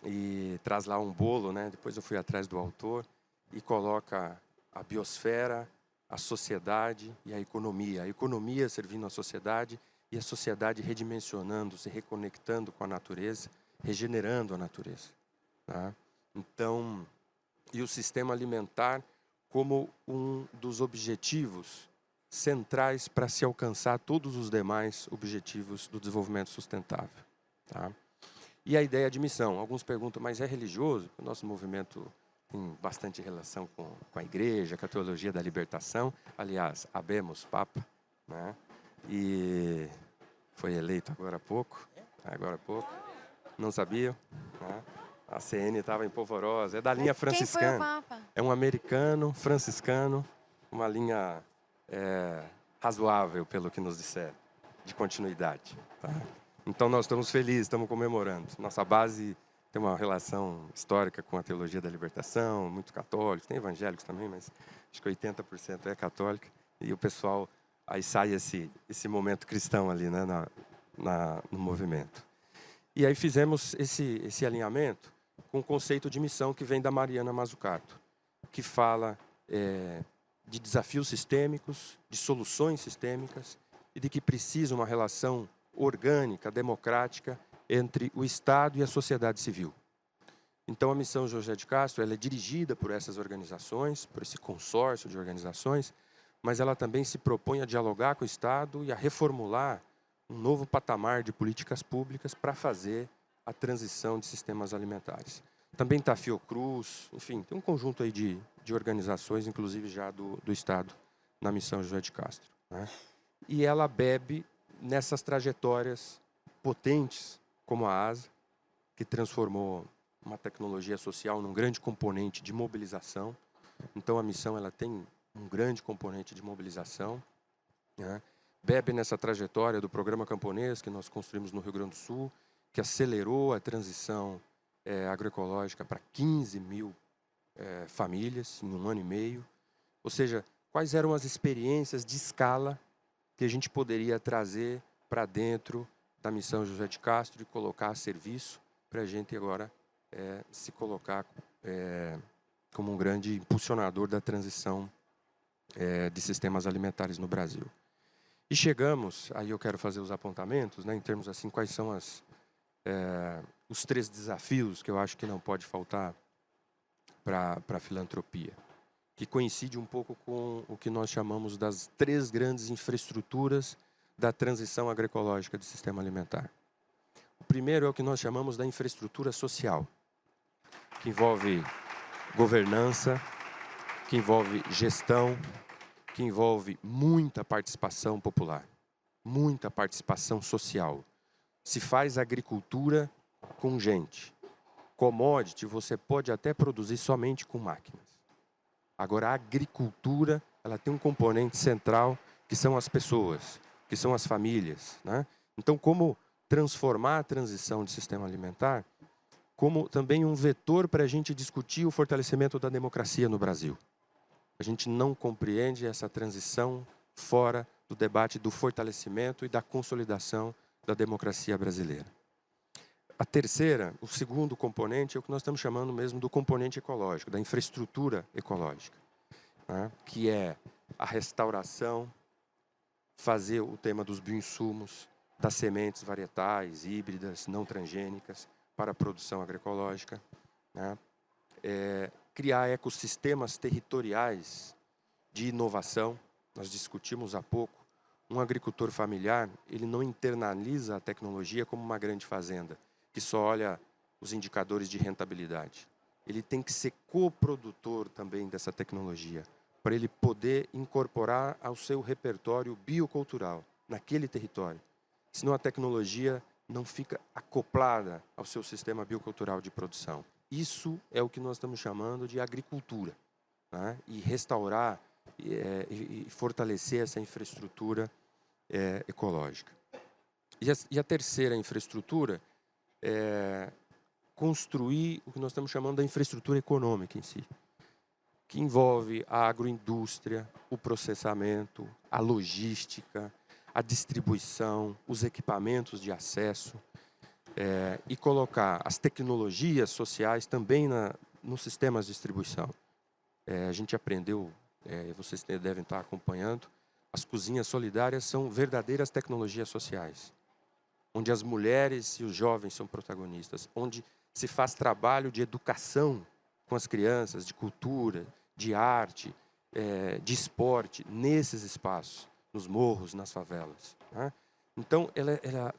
e traz lá um bolo, né? Depois eu fui atrás do autor, e coloca a biosfera, a sociedade e a economia servindo à sociedade e a sociedade redimensionando, se reconectando com a natureza, regenerando a natureza. Tá? Então, e o sistema alimentar como um dos objetivos centrais para se alcançar todos os demais objetivos do desenvolvimento sustentável. Tá? E a ideia de missão. Alguns perguntam, mas é religioso? O nosso movimento tem bastante relação com a igreja, com a teologia da libertação. Aliás, habemos Papa, né? E foi eleito agora há pouco. Não sabia, né? A CN estava em polvorosa. É da linha franciscana. Quem foi o Papa? É um americano, franciscano, uma linha razoável, pelo que nos disseram, de continuidade. Tá? Então nós estamos felizes, estamos comemorando. Nossa base tem uma relação histórica com a teologia da libertação, muito católico, tem evangélicos também, mas acho que 80% é católica. E o pessoal, aí sai esse momento cristão ali, né, no movimento. E aí fizemos esse alinhamento com o conceito de missão que vem da Mariana Mazzucato, que fala de desafios sistêmicos, de soluções sistêmicas e de que precisa uma relação orgânica, democrática, entre o Estado e a sociedade civil. Então, a missão Josué de Castro ela é dirigida por essas organizações, por esse consórcio de organizações, mas ela também se propõe a dialogar com o Estado e a reformular um novo patamar de políticas públicas para fazer a transição de sistemas alimentares. Também está a Fiocruz, enfim, tem um conjunto aí de organizações, inclusive já do Estado, na missão Josué de Castro. Né? E ela bebe nessas trajetórias potentes, como a ASA, que transformou uma tecnologia social num grande componente de mobilização. Então, a missão ela tem um grande componente de mobilização. Né? Bebe nessa trajetória do programa camponês que nós construímos no Rio Grande do Sul, que acelerou a transição agroecológica para 15 mil famílias em 1 ano e meio. Ou seja, quais eram as experiências de escala que a gente poderia trazer para dentro da missão Josué de Castro e colocar a serviço para a gente agora se colocar como um grande impulsionador da transição de sistemas alimentares no Brasil. E chegamos, aí eu quero fazer os apontamentos, né, em termos assim, quais são os 3 desafios que eu acho que não pode faltar para a filantropia, que coincide um pouco com o que nós chamamos das 3 grandes infraestruturas da transição agroecológica do sistema alimentar. O primeiro é o que nós chamamos da infraestrutura social, que envolve governança, que envolve gestão, que envolve muita participação popular, muita participação social. Se faz agricultura com gente. Commodity você pode até produzir somente com máquinas. Agora, a agricultura ela tem um componente central que são as pessoas, que são as famílias. Né? Então, como transformar a transição de sistema alimentar como também um vetor para a gente discutir o fortalecimento da democracia no Brasil. A gente não compreende essa transição fora do debate do fortalecimento e da consolidação da democracia brasileira. A terceira, o segundo componente, é o que nós estamos chamando mesmo do componente ecológico, da infraestrutura ecológica, né? Que é a restauração, fazer o tema dos bioinsumos, das sementes varietais, híbridas, não transgênicas, para a produção agroecológica, né? Criar ecossistemas territoriais de inovação. Nós discutimos há pouco, um agricultor familiar, ele não internaliza a tecnologia como uma grande fazenda, que só olha os indicadores de rentabilidade. Ele tem que ser coprodutor também dessa tecnologia, para ele poder incorporar ao seu repertório biocultural, naquele território. Senão a tecnologia não fica acoplada ao seu sistema biocultural de produção. Isso é o que nós estamos chamando de agricultura, né? E restaurar e fortalecer essa infraestrutura ecológica. E a terceira infraestrutura é construir o que nós estamos chamando da infraestrutura econômica em si, que envolve a agroindústria, o processamento, a logística, a distribuição, os equipamentos de acesso, e colocar as tecnologias sociais também nos sistemas de distribuição. A gente aprendeu, vocês devem estar acompanhando, as cozinhas solidárias são verdadeiras tecnologias sociais, onde as mulheres e os jovens são protagonistas, onde se faz trabalho de educação com as crianças, de cultura, de arte, de esporte, nesses espaços, nos morros, nas favelas, né? Então,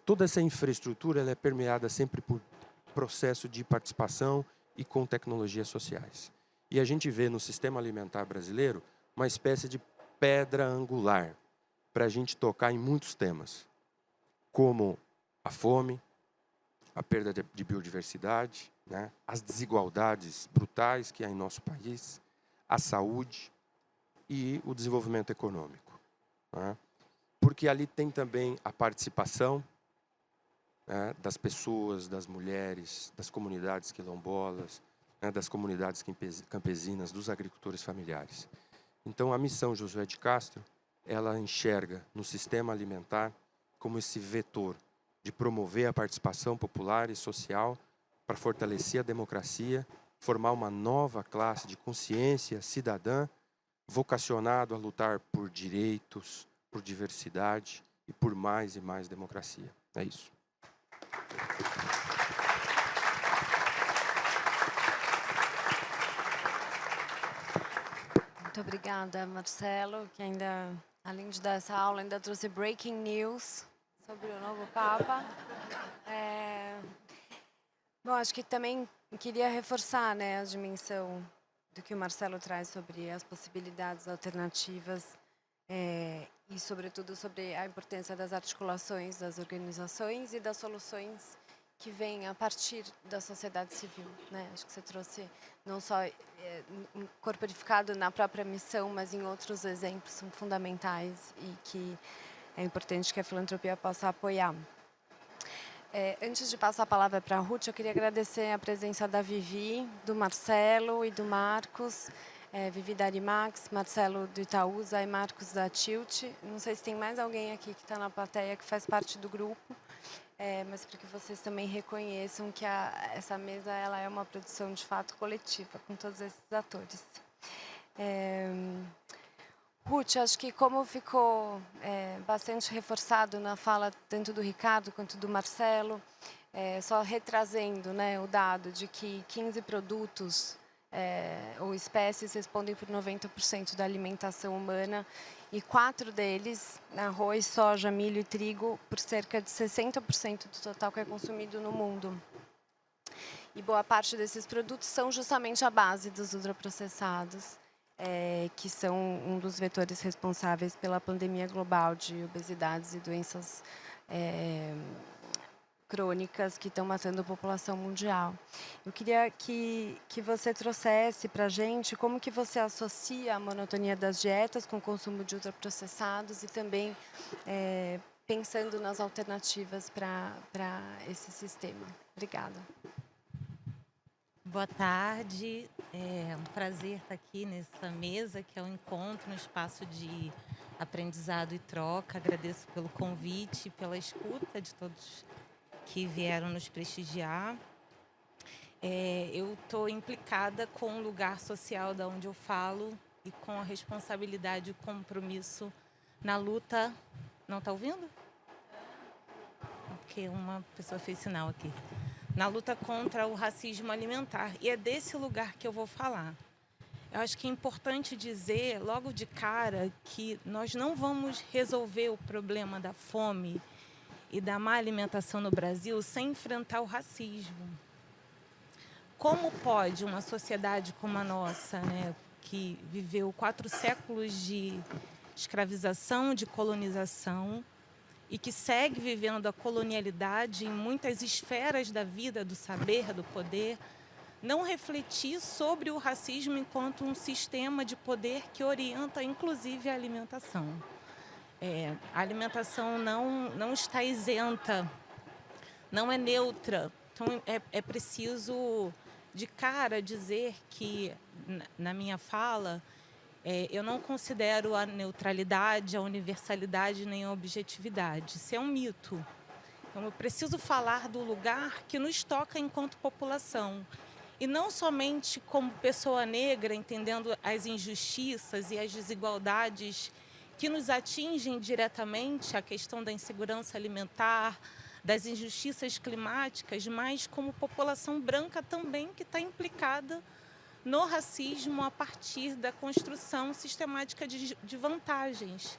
toda essa infraestrutura ela é permeada sempre por processo de participação e com tecnologias sociais. E a gente vê no sistema alimentar brasileiro uma espécie de pedra angular para a gente tocar em muitos temas, como a fome, a perda de biodiversidade, né? As desigualdades brutais que há em nosso país, a saúde e o desenvolvimento econômico, né? Porque ali tem também a participação, né, das pessoas, das mulheres, das comunidades quilombolas, né, das comunidades campesinas, dos agricultores familiares. Então, a missão Josué de Castro, ela enxerga no sistema alimentar como esse vetor de promover a participação popular e social para fortalecer a democracia, formar uma nova classe de consciência cidadã, vocacionado a lutar por direitos, por diversidade e por mais e mais democracia. É isso. Muito obrigada, Marcelo, que ainda, além de dar essa aula, ainda trouxe breaking news sobre o novo Papa. Bom, acho que também queria reforçar, né, a dimensão do que o Marcelo traz sobre as possibilidades alternativas e, sobretudo, sobre a importância das articulações das organizações e das soluções que vêm a partir da sociedade civil, né? Acho que você trouxe não só corporificado na própria missão, mas em outros exemplos são fundamentais e que é importante que a filantropia possa apoiar. Antes de passar a palavra para a Ruth, eu queria agradecer a presença da Vivi, do Marcelo e do Marcos. Vivi da Arimax, Marcelo do Itaúsa e Marcos da Tilt. Não sei se tem mais alguém aqui que está na plateia que faz parte do grupo, mas para que vocês também reconheçam que essa mesa ela é uma produção de fato coletiva, com todos esses atores. Ruth, acho que como ficou bastante reforçado na fala tanto do Ricardo quanto do Marcelo, só retrazendo, né, o dado de que 15 produtos ou espécies respondem por 90% da alimentação humana e 4 deles, arroz, soja, milho e trigo, por cerca de 60% do total que é consumido no mundo. E boa parte desses produtos são justamente a base dos ultraprocessados, que são um dos vetores responsáveis pela pandemia global de obesidades e doenças crônicas que estão matando a população mundial. Eu queria que você trouxesse para a gente como que você associa a monotonia das dietas com o consumo de ultraprocessados e também pensando nas alternativas para esse sistema. Obrigada. Boa tarde, é um prazer estar aqui nessa mesa, que é um encontro, um espaço de aprendizado e troca. Agradeço pelo convite, pela escuta de todos que vieram nos prestigiar. Eu estou implicada com o lugar social da onde eu falo e com a responsabilidade e o compromisso na luta... Não está ouvindo? Porque uma pessoa fez sinal aqui. Na luta contra o racismo alimentar. E é desse lugar que eu vou falar. Eu acho que é importante dizer, logo de cara, que nós não vamos resolver o problema da fome e da má alimentação no Brasil sem enfrentar o racismo. Como pode uma sociedade como a nossa, né, que viveu 4 séculos de escravização, de colonização, e que segue vivendo a colonialidade em muitas esferas da vida, do saber, do poder, não refletir sobre o racismo enquanto um sistema de poder que orienta, inclusive, a alimentação. A alimentação não está isenta, não é neutra. Então, é preciso, de cara, dizer que, na minha fala, eu não considero a neutralidade, a universalidade, nem a objetividade. Isso é um mito. Então, eu preciso falar do lugar que nos toca enquanto população. E não somente como pessoa negra, entendendo as injustiças e as desigualdades que nos atingem diretamente, a questão da insegurança alimentar, das injustiças climáticas, mas como população branca também que está implicada no racismo a partir da construção sistemática de vantagens.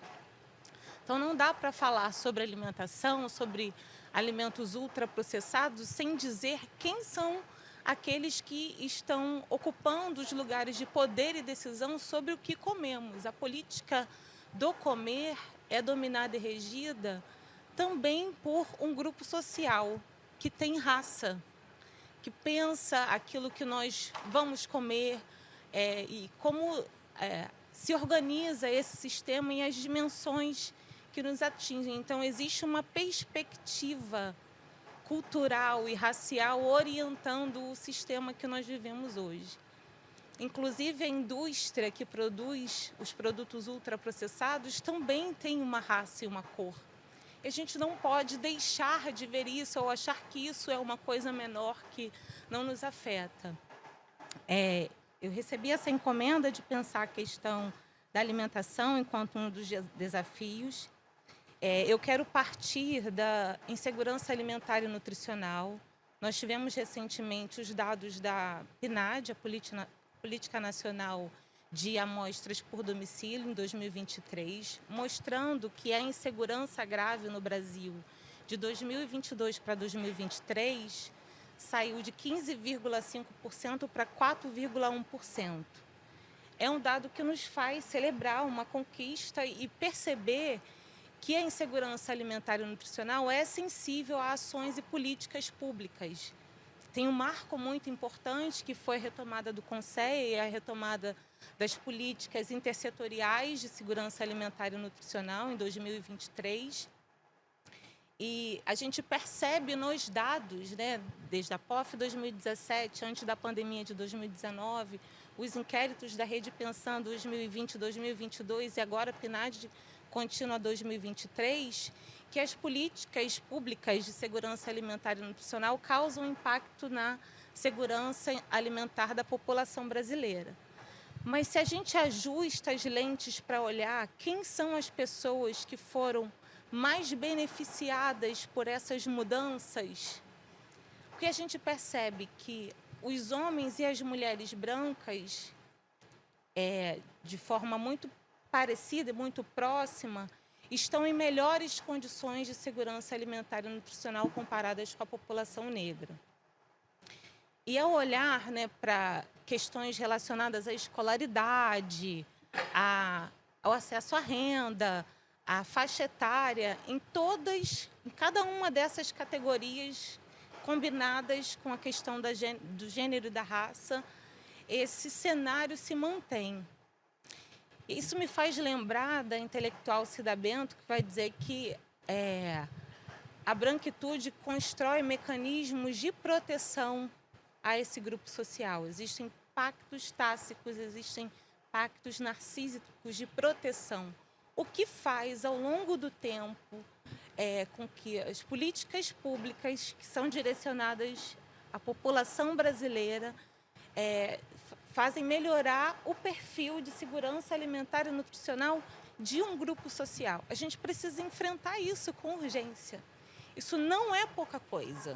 Então, não dá para falar sobre alimentação, sobre alimentos ultraprocessados, sem dizer quem são aqueles que estão ocupando os lugares de poder e decisão sobre o que comemos. A política do comer é dominada e regida também por um grupo social que tem raça, que pensa aquilo que nós vamos comer e como se organiza esse sistema em as dimensões que nos atingem. Então, existe uma perspectiva cultural e racial orientando o sistema que nós vivemos hoje. Inclusive, a indústria que produz os produtos ultraprocessados também tem uma raça e uma cor. E a gente não pode deixar de ver isso ou achar que isso é uma coisa menor que não nos afeta. Eu recebi essa encomenda de pensar a questão da alimentação enquanto um dos desafios. Eu quero partir da insegurança alimentar e nutricional. Nós tivemos recentemente os dados da PNAD, a Política Nacional de Amostras por Domicílio, em 2023, mostrando que a insegurança grave no Brasil de 2022 para 2023 saiu de 15,5% para 4,1%. É um dado que nos faz celebrar uma conquista e perceber que a insegurança alimentar e nutricional é sensível a ações e políticas públicas. Tem um marco muito importante que foi a retomada do Conselho e a retomada das políticas intersetoriais de segurança alimentar e nutricional em 2023. E a gente percebe nos dados, desde a POF 2017, antes da pandemia de 2019, os inquéritos da Rede Pensão 2020, 2022 e agora a PNAD contínua 2023, que as políticas públicas de segurança alimentar e nutricional causam impacto na segurança alimentar da população brasileira. Mas se a gente ajusta as lentes para olhar quem são as pessoas que foram mais beneficiadas por essas mudanças, porque a gente percebe que os homens e as mulheres brancas, de forma muito parecida, muito próxima, estão em melhores condições de segurança alimentar e nutricional comparadas com a população negra. E ao olhar para questões relacionadas à escolaridade, ao acesso à renda, à faixa etária, em cada uma dessas categorias combinadas com a questão do gênero e da raça, esse cenário se mantém. Isso me faz lembrar da intelectual Cida Bento, que vai dizer que a branquitude constrói mecanismos de proteção a esse grupo social. Existem pactos tácicos, existem pactos narcísicos de proteção. O que faz, ao longo do tempo, com que as políticas públicas que são direcionadas à população brasileira fazem melhorar o perfil de segurança alimentar e nutricional de um grupo social. A gente precisa enfrentar isso com urgência. Isso não é pouca coisa.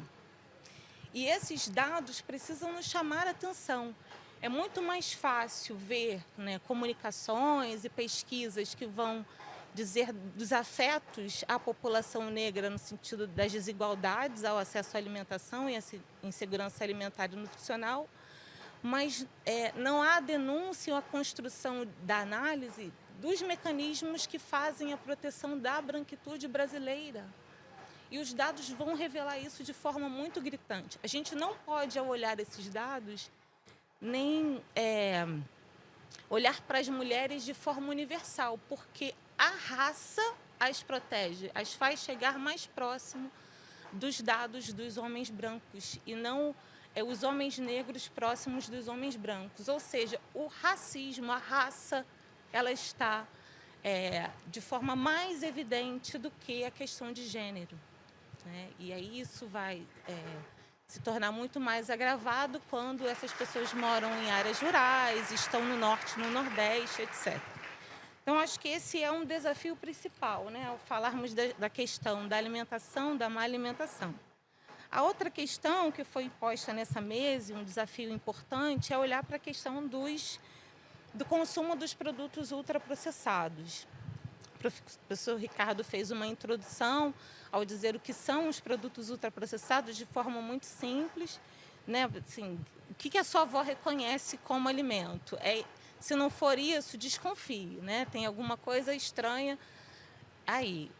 E esses dados precisam nos chamar a atenção. É muito mais fácil ver comunicações e pesquisas que vão dizer dos afetos à população negra no sentido das desigualdades ao acesso à alimentação e à insegurança alimentar e nutricional, mas não há denúncia ou a construção da análise dos mecanismos que fazem a proteção da branquitude brasileira. E os dados vão revelar isso de forma muito gritante. A gente não pode, ao olhar esses dados, nem olhar para as mulheres de forma universal, porque a raça as protege, as faz chegar mais próximo dos dados dos homens brancos e não os homens negros próximos dos homens brancos. Ou seja, o racismo, a raça, ela está de forma mais evidente do que a questão de gênero, né? E aí isso vai se tornar muito mais agravado quando essas pessoas moram em áreas rurais, estão no norte, no nordeste, etc. Então, acho que esse é um desafio principal, né, ao falarmos da questão da alimentação, da má alimentação. A outra questão que foi posta nessa mesa, um desafio importante, é olhar para a questão do consumo dos produtos ultraprocessados. O professor Ricardo fez uma introdução ao dizer o que são os produtos ultraprocessados de forma muito simples, né? Assim, o que a sua avó reconhece como alimento? Se não for isso, desconfie, né? Tem alguma coisa estranha aí.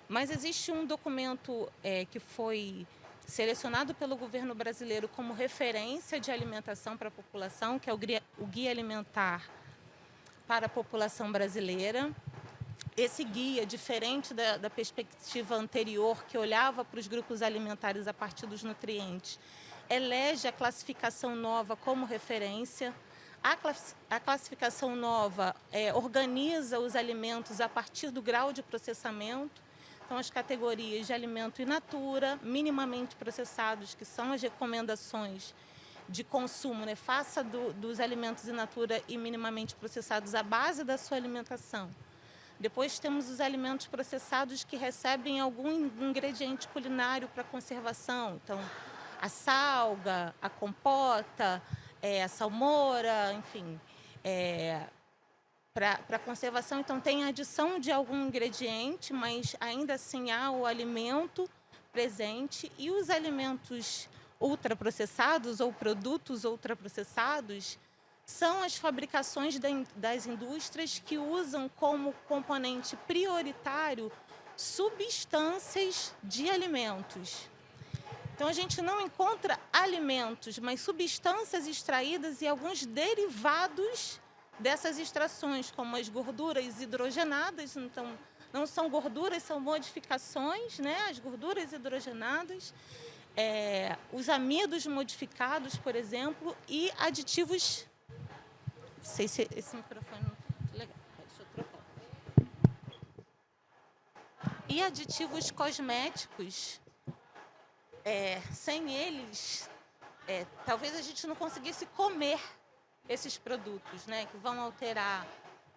Mas existe um documento que foi selecionado pelo governo brasileiro como referência de alimentação para a população, que é o Guia Alimentar para a População Brasileira. Esse guia, diferente da perspectiva anterior, que olhava para os grupos alimentares a partir dos nutrientes, elege a classificação nova como referência. A classificação nova organiza os alimentos a partir do grau de processamento. Então, as categorias de alimento in natura, minimamente processados, que são as recomendações de consumo, né? Faça dos alimentos in natura e minimamente processados a base da sua alimentação. Depois temos os alimentos processados que recebem algum ingrediente culinário para conservação. Então, a salga, a compota, a salmoura, enfim, para conservação. Então, tem a adição de algum ingrediente, mas ainda assim há o alimento presente. E os alimentos ultraprocessados ou produtos ultraprocessados são as fabricações das indústrias que usam como componente prioritário substâncias de alimentos. Então, a gente não encontra alimentos, mas substâncias extraídas e alguns derivados dessas extrações, como as gorduras hidrogenadas. Então, não são gorduras, são modificações, né? As gorduras hidrogenadas, os amidos modificados, por exemplo, e aditivos. Não sei se esse microfone não está muito legal. Deixa eu trocar. E aditivos cosméticos, sem eles, talvez a gente não conseguisse comer esses produtos, né? Que vão alterar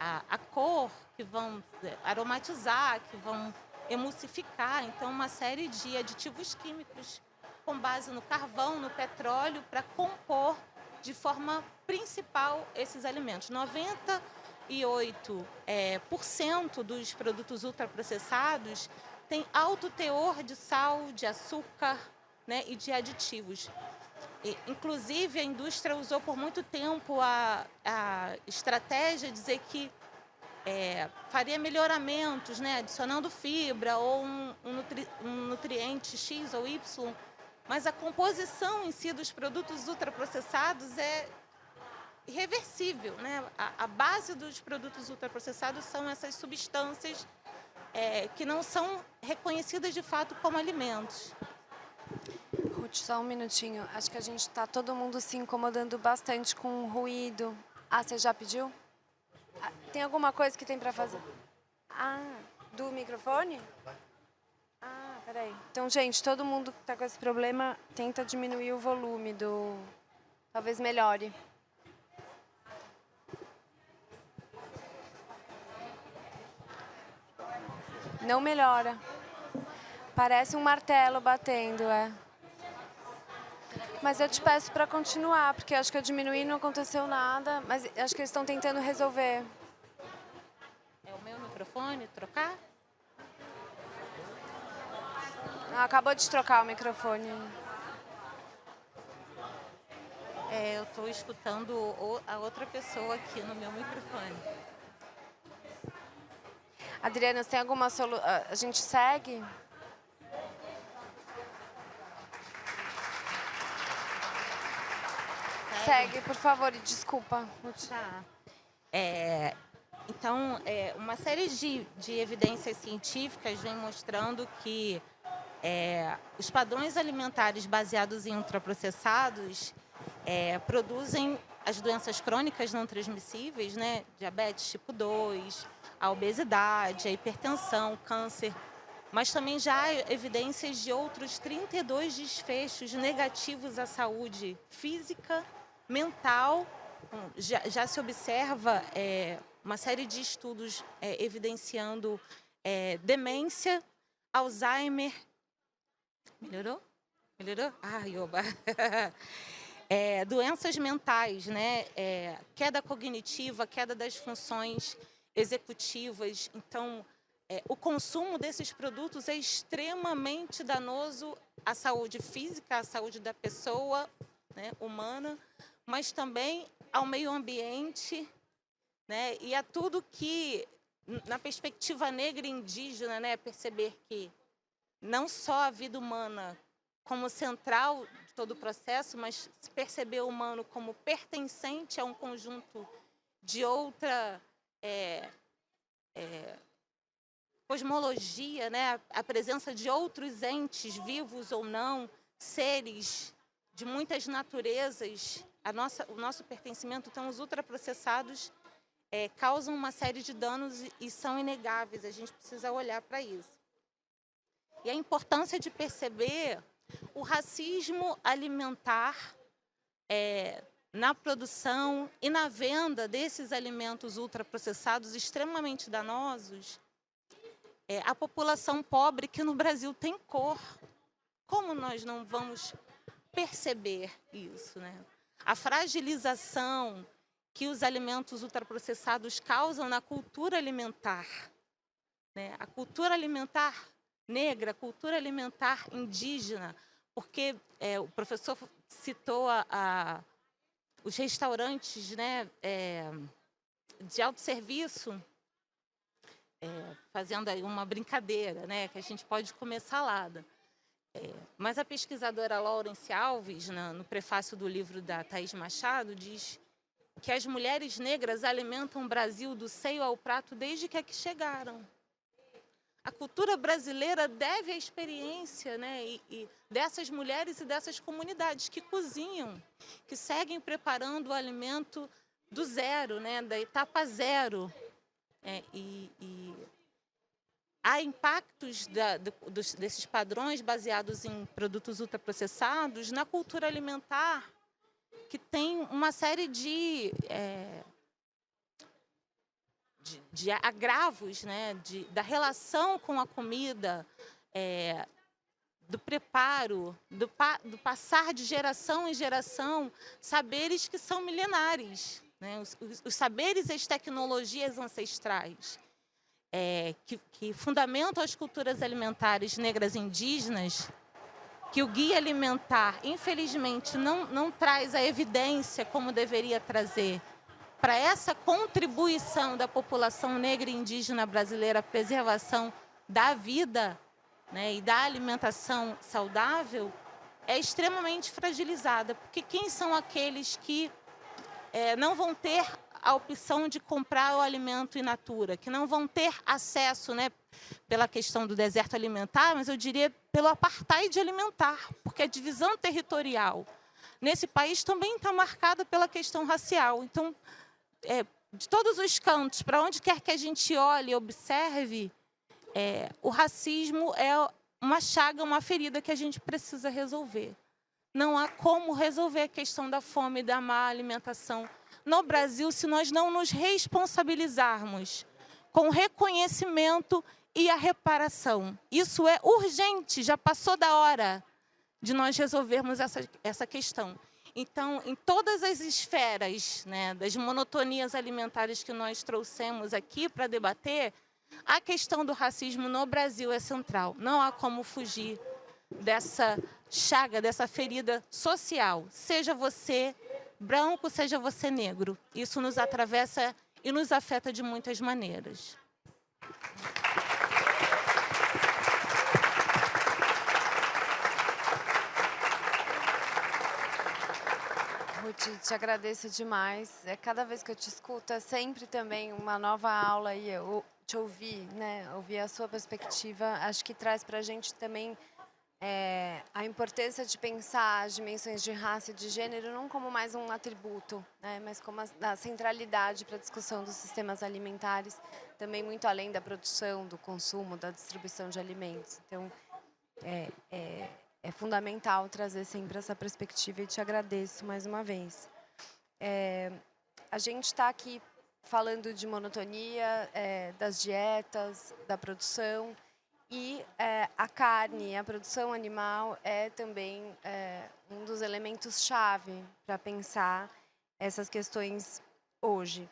a cor, que vão aromatizar, que vão emulsificar. Então, uma série de aditivos químicos com base no carvão, no petróleo, para compor de forma principal esses alimentos. 98% dos produtos ultraprocessados tem alto teor de sal, de açúcar, né, e de aditivos. Inclusive, a indústria usou por muito tempo a estratégia de dizer que faria melhoramentos, né, adicionando fibra ou um nutriente X ou Y, mas a composição em si dos produtos ultraprocessados é irreversível, né? A base dos produtos ultraprocessados são essas substâncias que não são reconhecidas de fato como alimentos. Ruth, só um minutinho. Acho que a gente está todo mundo se incomodando bastante com o ruído. Ah, você já pediu? Tem alguma coisa que tem para fazer? Do microfone? Peraí. Então, gente, todo mundo que está com esse problema, tenta diminuir o volume Talvez melhore. Não melhora. Parece um martelo batendo, Mas eu te peço para continuar, porque acho que eu diminuí e não aconteceu nada, mas acho que eles estão tentando resolver. É o meu microfone? Trocar? Acabou de trocar o microfone. Eu estou escutando a outra pessoa aqui no meu microfone. Adriana, você tem alguma solução? A gente segue? Segue, por favor, e desculpa. Tá. Então, uma série de evidências científicas vem mostrando que os padrões alimentares baseados em ultraprocessados produzem as doenças crônicas não transmissíveis, né? Diabetes tipo 2, a obesidade, a hipertensão, câncer. Mas também já há evidências de outros 32 desfechos negativos à saúde física, mental. Já se observa uma série de estudos evidenciando demência, Alzheimer. Melhorou? Melhorou? Oba! Doenças mentais, né? Queda cognitiva, queda das funções executivas. Então, o consumo desses produtos é extremamente danoso à saúde física, à saúde da pessoa, né, humana, mas também ao meio ambiente, né, e a tudo que, na perspectiva negra e indígena, né, perceber que não só a vida humana como central de todo o processo, mas perceber o humano como pertencente a um conjunto de outra cosmologia, né, a presença de outros entes, vivos ou não, seres de muitas naturezas, o nosso pertencimento. Então, os ultraprocessados causam uma série de danos e são inegáveis, a gente precisa olhar para isso. E a importância de perceber o racismo alimentar na produção e na venda desses alimentos ultraprocessados extremamente danosos, a população pobre que no Brasil tem cor. Como nós não vamos perceber isso, né? A fragilização que os alimentos ultraprocessados causam na cultura alimentar, né? A cultura alimentar negra, a cultura alimentar indígena, porque o professor citou os restaurantes, né, de autosserviço, fazendo aí uma brincadeira, né, que a gente pode comer salada. Mas a pesquisadora Laurence Alves, no prefácio do livro da Thaís Machado, diz que as mulheres negras alimentam o Brasil do seio ao prato desde que aqui chegaram. A cultura brasileira deve à experiência, né, e dessas mulheres e dessas comunidades que cozinham, que seguem preparando o alimento do zero, né, da etapa zero. Há impactos desses padrões baseados em produtos ultraprocessados na cultura alimentar, que tem uma série de agravos, né, da relação com a comida, do preparo, do passar de geração em geração, saberes que são milenares, né, os saberes e as tecnologias ancestrais, que fundamentam as culturas alimentares negras e indígenas, que o guia alimentar, infelizmente, não traz a evidência como deveria trazer para essa contribuição da população negra e indígena brasileira à preservação da vida, né, e da alimentação saudável, é extremamente fragilizada. Porque quem são aqueles que não vão ter a opção de comprar o alimento in natura, que não vão ter acesso, né, pela questão do deserto alimentar, mas eu diria pelo apartheid alimentar, porque a divisão territorial nesse país também está marcada pela questão racial. Então, de todos os cantos, para onde quer que a gente olhe e observe, o racismo é uma chaga, uma ferida que a gente precisa resolver. Não há como resolver a questão da fome e da má alimentação no Brasil se nós não nos responsabilizarmos com o reconhecimento e a reparação. Isso é urgente, já passou da hora de nós resolvermos essa questão. Então, em todas as esferas, né, das monotonias alimentares que nós trouxemos aqui para debater, a questão do racismo no Brasil é central. Não há como fugir dessa chaga, dessa ferida social. Seja você branco, seja você negro. Isso nos atravessa e nos afeta de muitas maneiras. te agradeço demais. Cada vez que eu te escuto, é sempre também uma nova aula e eu te ouvir, né? Ouvir a sua perspectiva, acho que traz para a gente também a importância de pensar as dimensões de raça e de gênero não como mais um atributo, né? Mas como a centralidade para a discussão dos sistemas alimentares, também muito além da produção, do consumo, da distribuição de alimentos. Então, é fundamental trazer sempre essa perspectiva e te agradeço mais uma vez. A gente está aqui falando de monotonia, das dietas, da produção e a carne, a produção animal é também um dos elementos-chave para pensar essas questões hoje.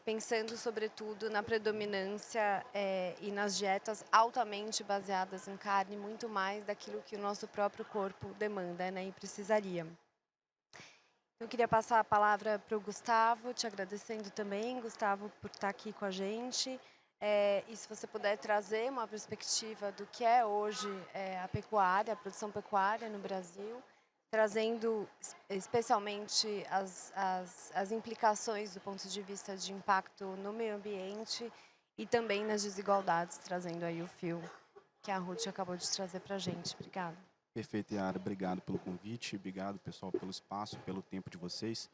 Pensando, sobretudo, na predominância e nas dietas altamente baseadas em carne, muito mais daquilo que o nosso próprio corpo demanda, né, e precisaria. Eu queria passar a palavra para o Gustavo, te agradecendo também, Gustavo, por estar aqui com a gente. E se você puder trazer uma perspectiva do que é hoje a pecuária, a produção pecuária no Brasil, trazendo especialmente as implicações do ponto de vista de impacto no meio ambiente e também nas desigualdades, trazendo aí o fio que a Ruth acabou de trazer para a gente. Obrigada. Perfeito, Yara. Obrigado pelo convite, obrigado, pessoal, pelo espaço, pelo tempo de vocês.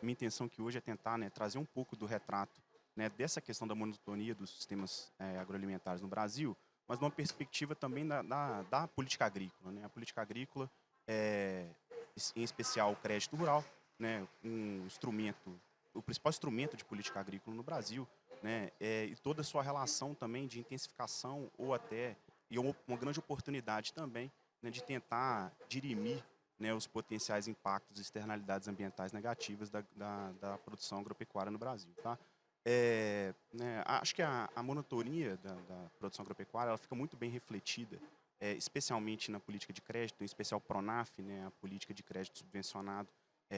Minha intenção aqui hoje é tentar, né, trazer um pouco do retrato, né, dessa questão da monotonia dos sistemas agroalimentares no Brasil, mas numa perspectiva também da política agrícola, né? A política agrícola, em especial o crédito rural, né, o principal instrumento de política agrícola no Brasil, né, e toda a sua relação também de intensificação ou até e uma grande oportunidade também, né, de tentar dirimir, né, os potenciais impactos e externalidades ambientais negativas da produção agropecuária no Brasil. Tá? Né, acho que a monotonia da produção agropecuária ela fica muito bem refletida, especialmente na política de crédito, em especial o PRONAF, né, a política de crédito subvencionado,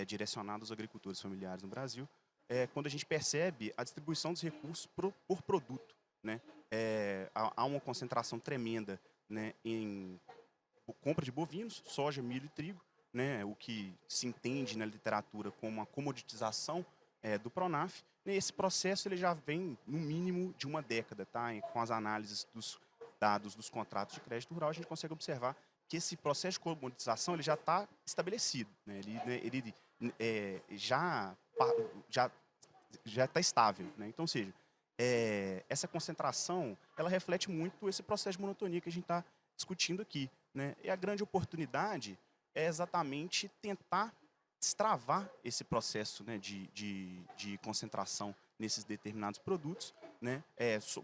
direcionado aos agricultores familiares no Brasil, quando a gente percebe a distribuição dos recursos por produto. Né? Há uma concentração tremenda, né, em compra de bovinos, soja, milho e trigo, né, o que se entende na literatura como a comoditização do PRONAF. E esse processo ele já vem no mínimo de uma década, tá? E com as análises dos dados dos contratos de crédito rural, a gente consegue observar que esse processo de comoditização ele já está estabelecido, né? Ele já está estável, né? Então, ou seja, essa concentração, ela reflete muito esse processo de monotonia que a gente está discutindo aqui, né? E a grande oportunidade é exatamente tentar destravar esse processo, né, de concentração nesses determinados produtos, né?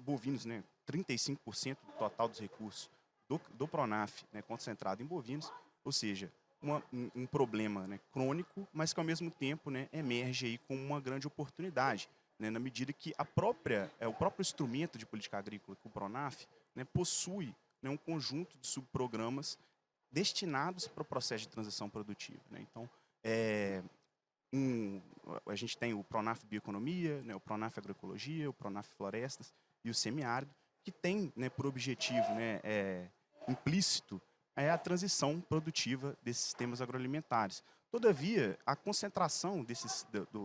Bovinos, né, 35% do total dos recursos do PRONAF, né, concentrado em bovinos, ou seja, um problema, né, crônico, mas que ao mesmo tempo, né, emerge aí como uma grande oportunidade, né, na medida que o próprio instrumento de política agrícola, que o PRONAF, né, possui, né, um conjunto de subprogramas destinados para o processo de transição produtiva. Né? Então, a gente tem o PRONAF Bioeconomia, né, o PRONAF Agroecologia, o PRONAF Florestas e o Semiárido, que tem, né, por objetivo, né, implícito a transição produtiva desses sistemas agroalimentares. Todavia, a concentração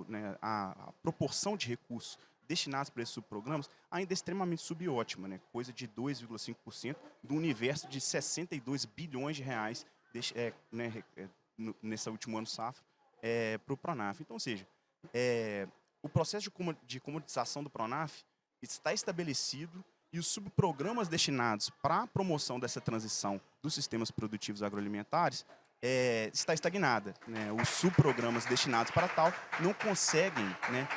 né, a proporção de recursos destinados para esses subprogramas ainda é extremamente subótima, né, coisa de 2,5% do universo de 62 bilhões de reais nesse último ano safra para o PRONAF. Então, ou seja, o processo de comoditização do PRONAF está estabelecido e os subprogramas destinados para a promoção dessa transição dos sistemas produtivos agroalimentares está estagnada. Né? Os subprogramas destinados para tal não conseguem, né,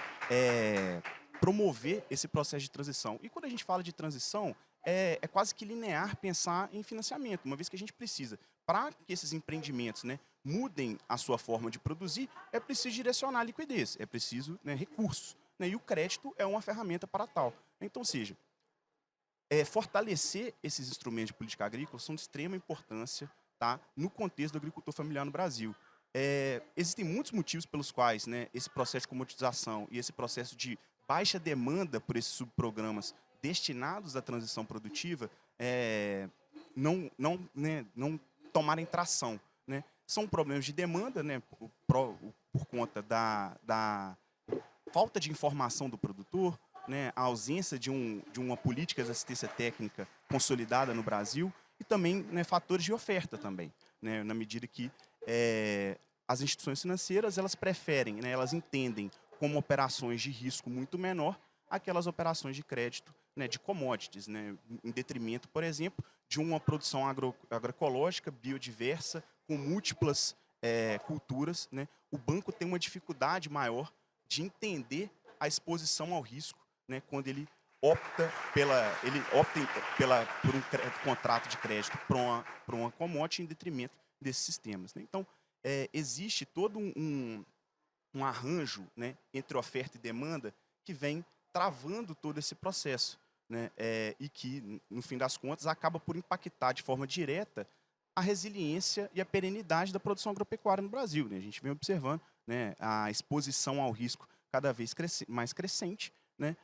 promover esse processo de transição. E quando a gente fala de transição, é quase que linear pensar em financiamento, uma vez que a gente precisa, para que esses empreendimentos, né, mudem a sua forma de produzir, é preciso direcionar liquidez, é preciso, né, recursos. Né? E o crédito é uma ferramenta para tal. Então, ou seja, fortalecer esses instrumentos de política agrícola são de extrema importância, tá, no contexto do agricultor familiar no Brasil. Existem muitos motivos pelos quais, né, esse processo de comoditização e esse processo de baixa demanda por esses subprogramas destinados à transição produtiva não tomarem tração. Né? São problemas de demanda, né, por conta da falta de informação do produtor, né, a ausência de uma política de assistência técnica consolidada no Brasil e também, né, fatores de oferta também, né, na medida que as instituições financeiras elas preferem, né, elas entendem como operações de risco muito menor aquelas operações de crédito, né, de commodities, né, em detrimento, por exemplo, de uma produção agroecológica, biodiversa, com múltiplas culturas. Né. O banco tem uma dificuldade maior de entender a exposição ao risco, né, quando ele opta por um contrato de crédito para uma commodity em detrimento desses sistemas. Né. Então, existe todo um arranjo, né, entre oferta e demanda que vem travando todo esse processo, né, e que, no fim das contas, acaba por impactar de forma direta a resiliência e a perenidade da produção agropecuária no Brasil. Né. A gente vem observando, né, a exposição ao risco cada vez mais crescente, né,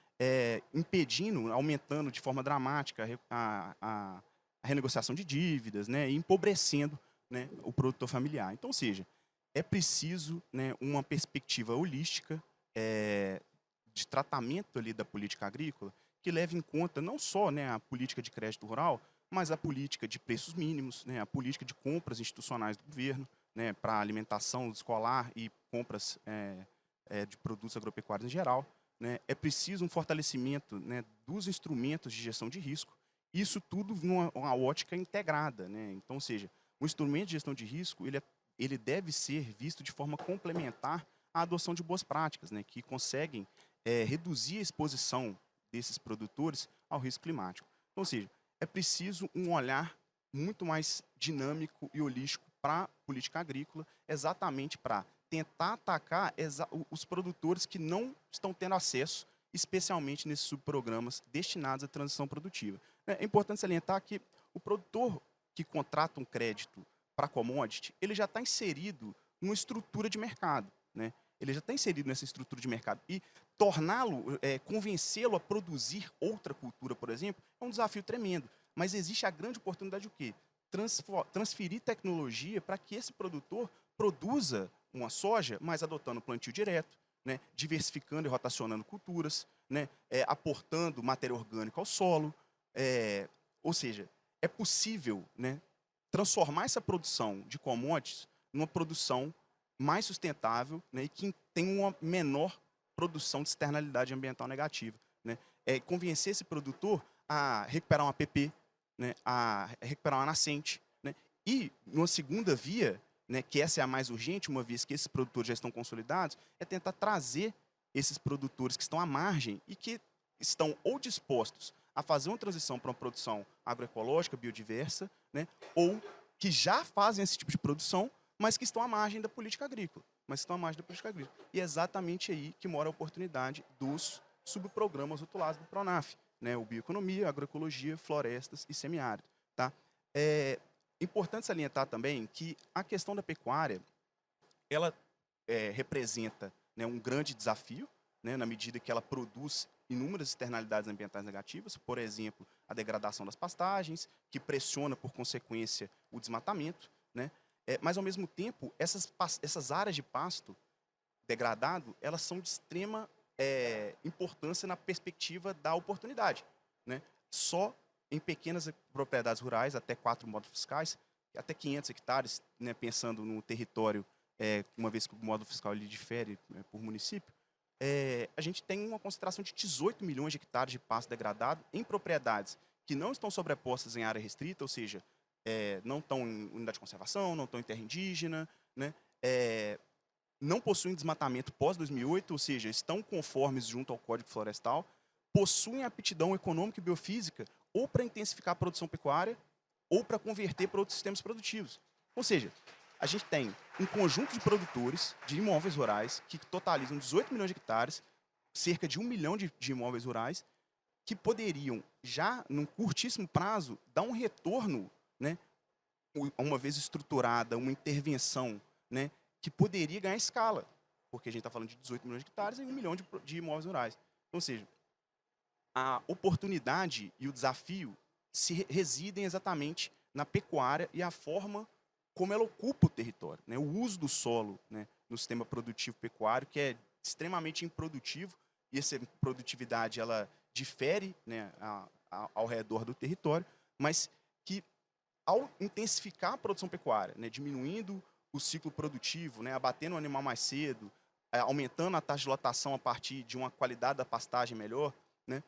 impedindo, aumentando de forma dramática a renegociação de dívidas, né, e empobrecendo, né, o produtor familiar. Então, ou seja, é preciso, né, uma perspectiva holística de tratamento ali da política agrícola que leve em conta não só, né, a política de crédito rural, mas a política de preços mínimos, né, a política de compras institucionais do governo, né, para alimentação escolar e compras de produtos agropecuários em geral. Né. É preciso um fortalecimento, né, dos instrumentos de gestão de risco, isso tudo numa ótica integrada. Né. Então, ou seja, o instrumento de gestão de risco ele deve ser visto de forma complementar à adoção de boas práticas, né, que conseguem reduzir a exposição desses produtores ao risco climático. Então, ou seja, é preciso um olhar muito mais dinâmico e holístico para a política agrícola, exatamente para tentar atacar os produtores que não estão tendo acesso, especialmente nesses subprogramas destinados à transição produtiva. É importante salientar que o produtor que contrata um crédito para commodity, ele já está inserido numa estrutura de mercado. Né? Ele já está inserido nessa estrutura de mercado. E torná-lo, convencê-lo a produzir outra cultura, por exemplo, é um desafio tremendo. Mas existe a grande oportunidade de o quê? Transferir tecnologia para que esse produtor produza uma soja, mas adotando plantio direto, né? Diversificando e rotacionando culturas, né? Aportando matéria orgânica ao solo. Ou seja, é possível, né, transformar essa produção de commodities numa produção mais sustentável, né, e que tem uma menor produção de externalidade ambiental negativa. Né? Convencer esse produtor a recuperar uma APP, né, a recuperar uma nascente. Né? E, numa segunda via, né, que essa é a mais urgente, uma vez que esses produtores já estão consolidados, é tentar trazer esses produtores que estão à margem e que estão ou dispostos a fazer uma transição para uma produção agroecológica, biodiversa, né, ou que já fazem esse tipo de produção, mas que estão à margem da política agrícola. E é exatamente aí que mora a oportunidade dos subprogramas rotulados do Pronaf, né, o Bioeconomia, Agroecologia, Florestas e Semiárido. Tá? É importante salientar também que a questão da pecuária, ela representa, né, um grande desafio, né, na medida que ela produz inúmeras externalidades ambientais negativas, por exemplo, a degradação das pastagens, que pressiona, por consequência, o desmatamento. Né? Mas, ao mesmo tempo, essas áreas de pasto degradado, elas são de extrema importância na perspectiva da oportunidade. Né? Só em pequenas propriedades rurais, até 4 módulos fiscais, até 500 hectares, né, pensando no território, uma vez que o módulo fiscal ele difere por município, a gente tem uma concentração de 18 milhões de hectares de pasto degradado em propriedades que não estão sobrepostas em área restrita, ou seja, não estão em unidade de conservação, não estão em terra indígena, né? Não possuem desmatamento pós-2008, ou seja, estão conformes junto ao Código Florestal, possuem aptidão econômica e biofísica ou para intensificar a produção pecuária ou para converter para outros sistemas produtivos. Ou seja, a gente tem um conjunto de produtores de imóveis rurais que totalizam 18 milhões de hectares, cerca de 1 milhão de imóveis rurais, que poderiam, já num curtíssimo prazo, dar um retorno, né, uma vez estruturada, uma intervenção, né, que poderia ganhar escala, porque a gente está falando de 18 milhões de hectares e 1 milhão de imóveis rurais. Ou seja, a oportunidade e o desafio residem exatamente na pecuária e a forma como ela ocupa o território, né? O uso do solo, né, no sistema produtivo pecuário, que é extremamente improdutivo, e essa produtividade ela difere, né, ao redor do território, mas que ao intensificar a produção pecuária, né, diminuindo o ciclo produtivo, né, abatendo o animal mais cedo, aumentando a taxa de lotação a partir de uma qualidade da pastagem melhor, né,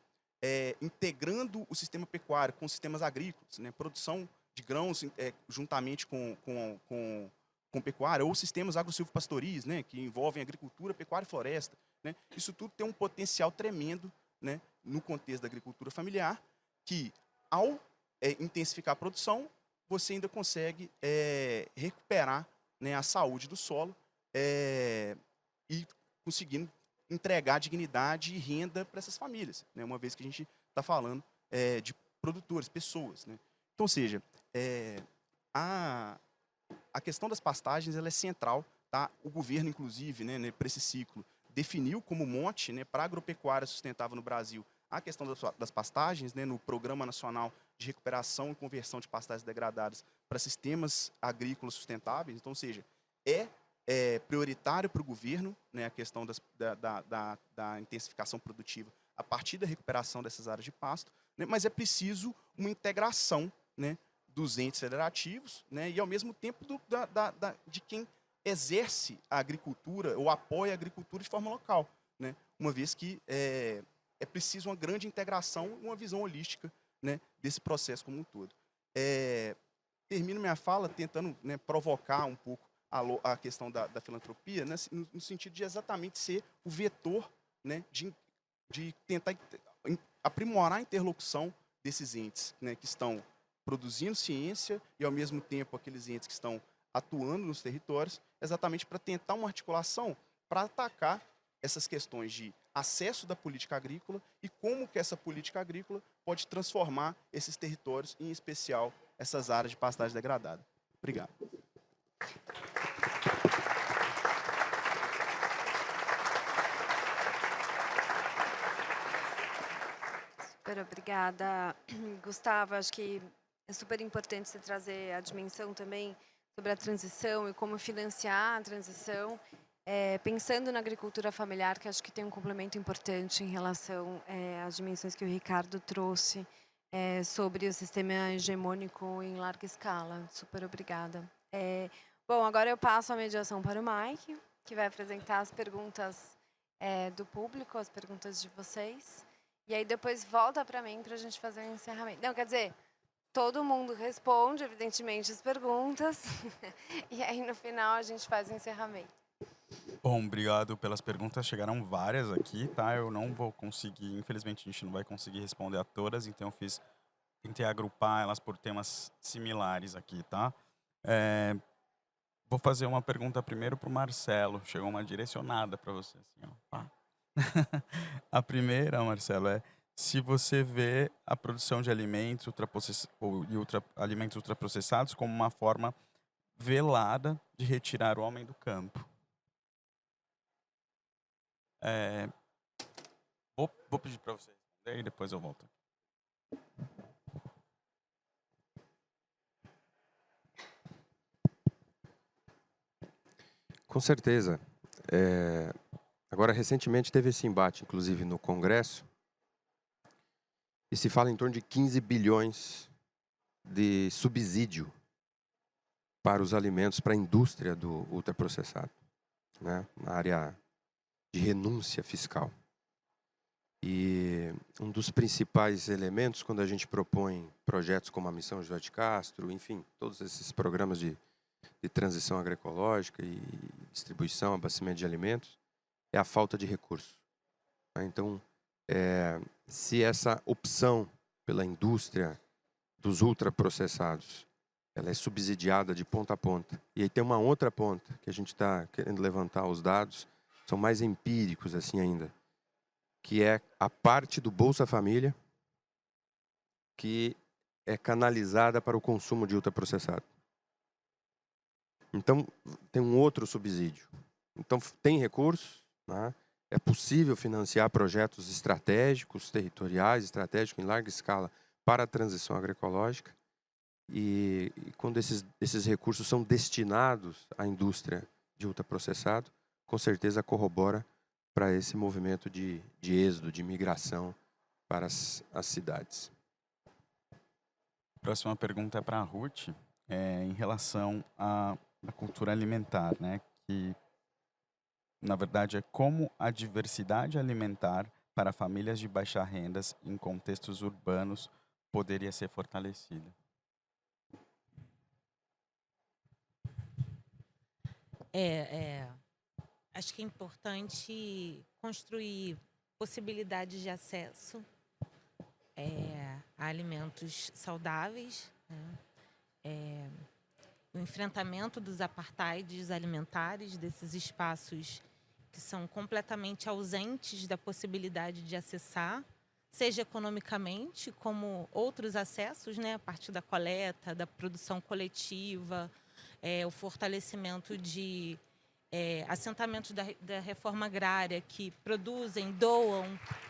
integrando o sistema pecuário com sistemas agrícolas, né, produção de grãos juntamente com pecuária, ou sistemas agro-silvopastoris, né, que envolvem agricultura, pecuária e floresta. Né, isso tudo tem um potencial tremendo, né, no contexto da agricultura familiar, que ao intensificar a produção, você ainda consegue recuperar, né, a saúde do solo e conseguindo entregar dignidade e renda para essas famílias, né, uma vez que a gente está falando de produtores, pessoas. Né. Então, ou seja, a questão das pastagens ela é central. Tá? O governo, inclusive, né, para esse ciclo, definiu como mote, né, para a agropecuária sustentável no Brasil a questão das pastagens, né, no Programa Nacional de Recuperação e Conversão de Pastagens Degradadas para Sistemas Agrícolas Sustentáveis. Então, ou seja, é prioritário para o governo, né, a questão da intensificação produtiva a partir da recuperação dessas áreas de pasto, né, mas é preciso uma integração, né, dos entes federativos, né, e, ao mesmo tempo, de quem exerce a agricultura ou apoia a agricultura de forma local, né, uma vez que é preciso uma grande integração, uma visão holística, né, desse processo como um todo. Termino minha fala tentando, né, provocar um pouco a questão da filantropia, né, no sentido de exatamente ser o vetor, né, de tentar aprimorar a interlocução desses entes, né, que estão produzindo ciência e, ao mesmo tempo, aqueles entes que estão atuando nos territórios, exatamente para tentar uma articulação para atacar essas questões de acesso da política agrícola e como que essa política agrícola pode transformar esses territórios, em especial essas áreas de pastagem degradada. Obrigado. Super obrigada, Gustavo. Acho que é super importante você trazer a dimensão também sobre a transição e como financiar a transição, pensando na agricultura familiar, que acho que tem um complemento importante em relação às dimensões que o Ricardo trouxe sobre o sistema hegemônico em larga escala. Super obrigada. Bom, agora eu passo a mediação para o Mike, que vai apresentar as perguntas do público, as perguntas de vocês. E aí depois volta para mim para a gente fazer um encerramento. Não, quer dizer, todo mundo responde, evidentemente, as perguntas. E aí no final a gente faz o encerramento. Bom, obrigado pelas perguntas. Chegaram várias aqui, tá? Eu não vou conseguir, infelizmente a gente não vai conseguir responder a todas, então eu tentei agrupar elas por temas similares aqui, tá? Vou fazer uma pergunta primeiro para o Marcelo. Chegou uma direcionada para você, assim, ó. Pá. A primeira, Marcelo, se você vê a produção de alimentos alimentos ultraprocessados como uma forma velada de retirar o homem do campo. Vou pedir para você responder e depois eu volto. Com certeza. Agora, recentemente teve esse embate, inclusive no Congresso, e se fala em torno de 15 bilhões de subsídio para os alimentos, para a indústria do ultraprocessado, né, na área de renúncia fiscal. E um dos principais elementos, quando a gente propõe projetos como a Missão José de Castro, enfim, todos esses programas de transição agroecológica e distribuição, abastecimento de alimentos, é a falta de recursos. Então, se essa opção pela indústria dos ultraprocessados, ela é subsidiada de ponta a ponta. E aí tem uma outra ponta, que a gente está querendo levantar os dados, são mais empíricos assim ainda, que é a parte do Bolsa Família que é canalizada para o consumo de ultraprocessado. Então, tem um outro subsídio. Então, tem recursos, né? É possível financiar projetos estratégicos, territoriais, estratégicos em larga escala para a transição agroecológica. E quando esses recursos são destinados à indústria de ultraprocessado, com certeza corrobora para esse movimento de êxodo, de migração para as cidades. Próxima pergunta é para a Ruth, em relação à cultura alimentar, né? Que, na verdade, é como a diversidade alimentar para famílias de baixa renda em contextos urbanos poderia ser fortalecida. Acho que é importante construir possibilidades de acesso a alimentos saudáveis, né? O enfrentamento dos apartheids alimentares, desses espaços que são completamente ausentes da possibilidade de acessar, seja economicamente, como outros acessos, né, a partir da coleta, da produção coletiva, o fortalecimento de assentamentos da reforma agrária que produzem, doam,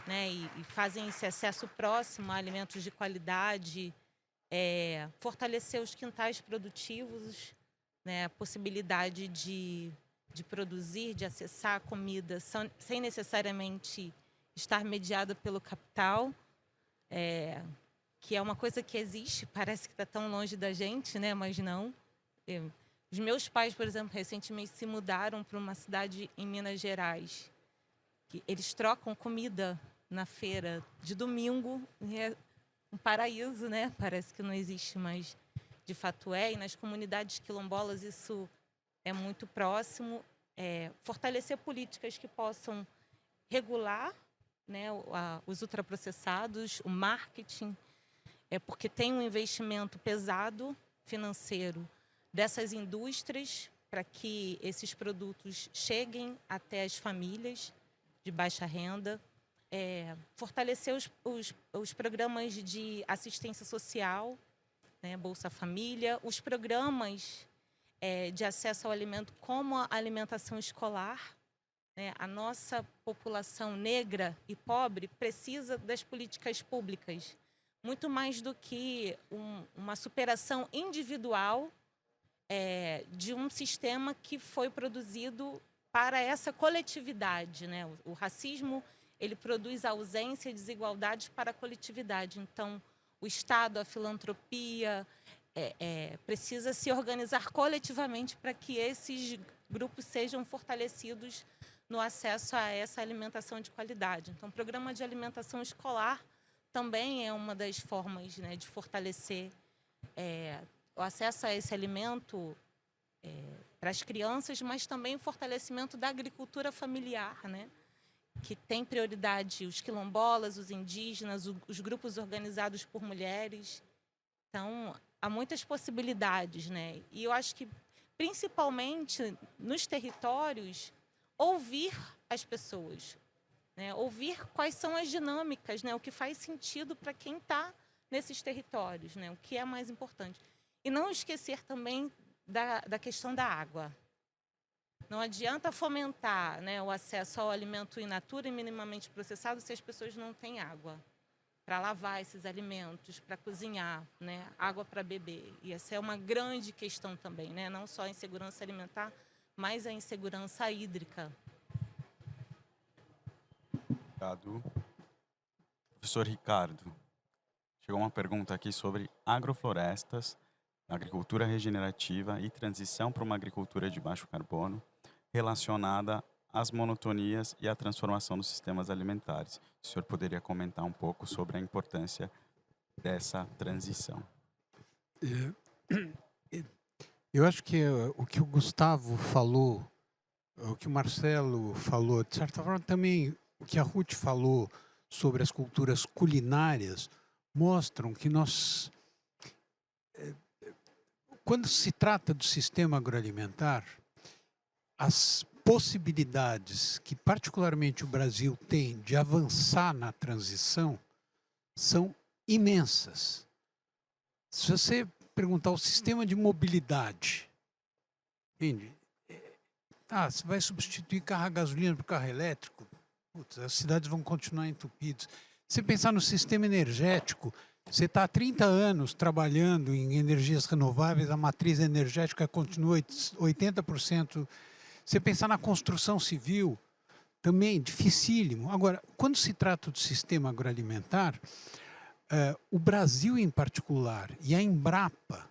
né, e fazem esse acesso próximo a alimentos de qualidade, fortalecer os quintais produtivos, né, a possibilidade de produzir, de acessar a comida sem necessariamente estar mediada pelo capital, que é uma coisa que existe, parece que está tão longe da gente, né, mas não. Os meus pais, por exemplo, recentemente se mudaram para uma cidade em Minas Gerais. Que eles trocam comida na feira de domingo. É um paraíso, né? Parece que não existe, mas de fato é. E nas comunidades quilombolas isso é muito próximo. Fortalecer políticas que possam regular, né, os ultraprocessados, o marketing, porque tem um investimento pesado financeiro dessas indústrias para que esses produtos cheguem até as famílias de baixa renda, fortalecer os programas de assistência social, né, Bolsa Família, os programas de acesso ao alimento, como a alimentação escolar, né? A nossa população negra e pobre precisa das políticas públicas, muito mais do que uma superação individual de um sistema que foi produzido para essa coletividade, né? O racismo, ele produz ausência e desigualdades para a coletividade. Então, o Estado, a filantropia, precisa se organizar coletivamente para que esses grupos sejam fortalecidos no acesso a essa alimentação de qualidade. Então, o programa de alimentação escolar também é uma das formas, né, de fortalecer o acesso a esse alimento para as crianças, mas também o fortalecimento da agricultura familiar, né, que tem prioridade os quilombolas, os indígenas, os grupos organizados por mulheres. Então, há muitas possibilidades, né? E eu acho que, principalmente nos territórios, ouvir as pessoas, né? Ouvir quais são as dinâmicas, né? O que faz sentido para quem está nesses territórios, né? O que é mais importante. E não esquecer também da questão da água. Não adianta fomentar, né, o acesso ao alimento in natura e minimamente processado se as pessoas não têm água para lavar esses alimentos, para cozinhar, né, água para beber. E essa é uma grande questão também, né, não só a insegurança alimentar, mas a insegurança hídrica. Obrigado. Professor Ricardo, chegou uma pergunta aqui sobre agroflorestas, agricultura regenerativa e transição para uma agricultura de baixo carbono, relacionada às monotonias e à transformação dos sistemas alimentares. O senhor poderia comentar um pouco sobre a importância dessa transição? Eu acho que o que o Gustavo falou, o que o Marcelo falou, de certa forma também o que a Ruth falou sobre as culturas culinárias, mostram que nós, quando se trata do sistema agroalimentar, as possibilidades que particularmente o Brasil tem de avançar na transição são imensas. Se você perguntar o sistema de mobilidade, entende? Você vai substituir carro a gasolina por carro elétrico? Putz, as cidades vão continuar entupidas. Se você pensar no sistema energético, você está há 30 anos trabalhando em energias renováveis, a matriz energética continua 80% Você pensar na construção civil, também dificílimo. Agora, quando se trata do sistema agroalimentar, o Brasil em particular e a Embrapa,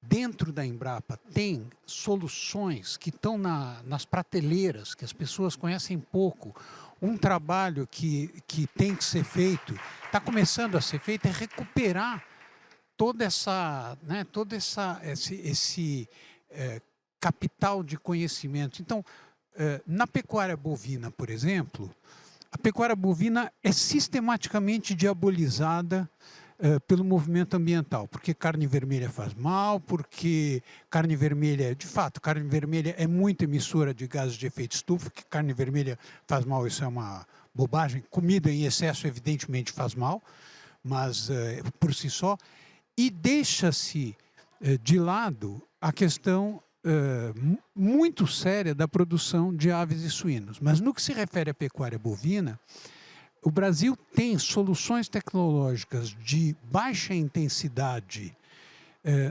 dentro da Embrapa, tem soluções que estão nas prateleiras, que as pessoas conhecem pouco. Um trabalho que tem que ser feito, está começando a ser feito, é recuperar toda essa, né, esse capital de conhecimento. Então, na pecuária bovina, por exemplo, a pecuária bovina é sistematicamente diabolizada pelo movimento ambiental, porque carne vermelha faz mal, porque carne vermelha, de fato, carne vermelha é muito emissora de gases de efeito estufa, que carne vermelha faz mal, isso é uma bobagem. Comida em excesso, evidentemente, faz mal, mas por si só. E deixa-se de lado a questão muito séria da produção de aves e suínos. Mas no que se refere à pecuária bovina, o Brasil tem soluções tecnológicas de baixa intensidade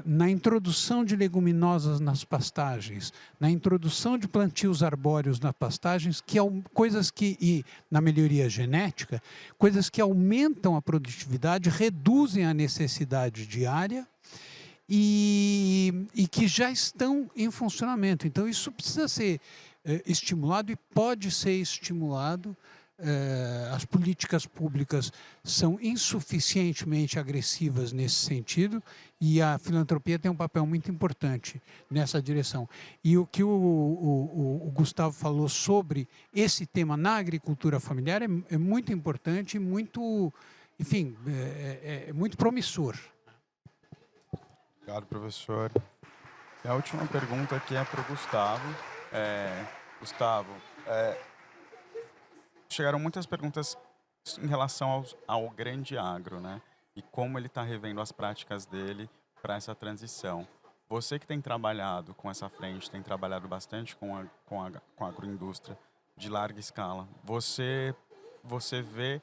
na introdução de leguminosas nas pastagens, na introdução de plantios arbóreos nas pastagens, coisas que, e na melhoria genética, coisas que aumentam a produtividade, reduzem a necessidade diária e que já estão em funcionamento. Então, isso precisa ser estimulado e pode ser estimulado. As políticas públicas são insuficientemente agressivas nesse sentido e a filantropia tem um papel muito importante nessa direção. E o que o Gustavo falou sobre esse tema na agricultura familiar é muito importante e muito, enfim, é muito promissor. Obrigado, professor. E a última pergunta aqui é para o Gustavo. Gustavo, chegaram muitas perguntas em relação ao grande agro, né? E como ele está revendo as práticas dele para essa transição. Você que tem trabalhado com essa frente, tem trabalhado bastante com a agroindústria de larga escala, você vê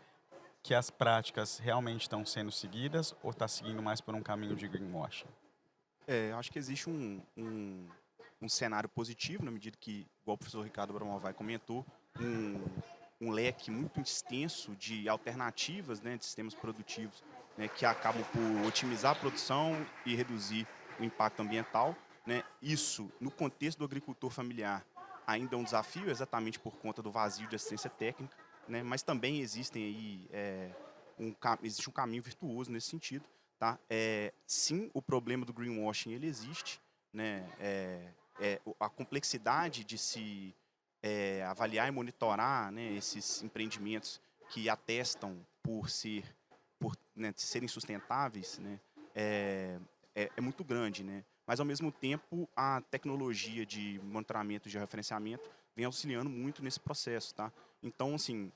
que as práticas realmente estão sendo seguidas ou está seguindo mais por um caminho de greenwashing? Acho que existe um cenário positivo, na medida que, igual o professor Ricardo Bromovai comentou, um leque muito extenso de alternativas, né, de sistemas produtivos, né, que acabam por otimizar a produção e reduzir o impacto ambiental, né. Isso, no contexto do agricultor familiar, ainda é um desafio, exatamente por conta do vazio de assistência técnica, né, mas também existem aí, existe um caminho virtuoso nesse sentido. Tá? Sim, o problema do greenwashing ele existe, né. A complexidade de se avaliar e monitorar, né, esses empreendimentos que atestam por serem sustentáveis, né, é muito grande, né? Mas, ao mesmo tempo, a tecnologia de monitoramento e de referenciamento vem auxiliando muito nesse processo. Tá? Então, assim,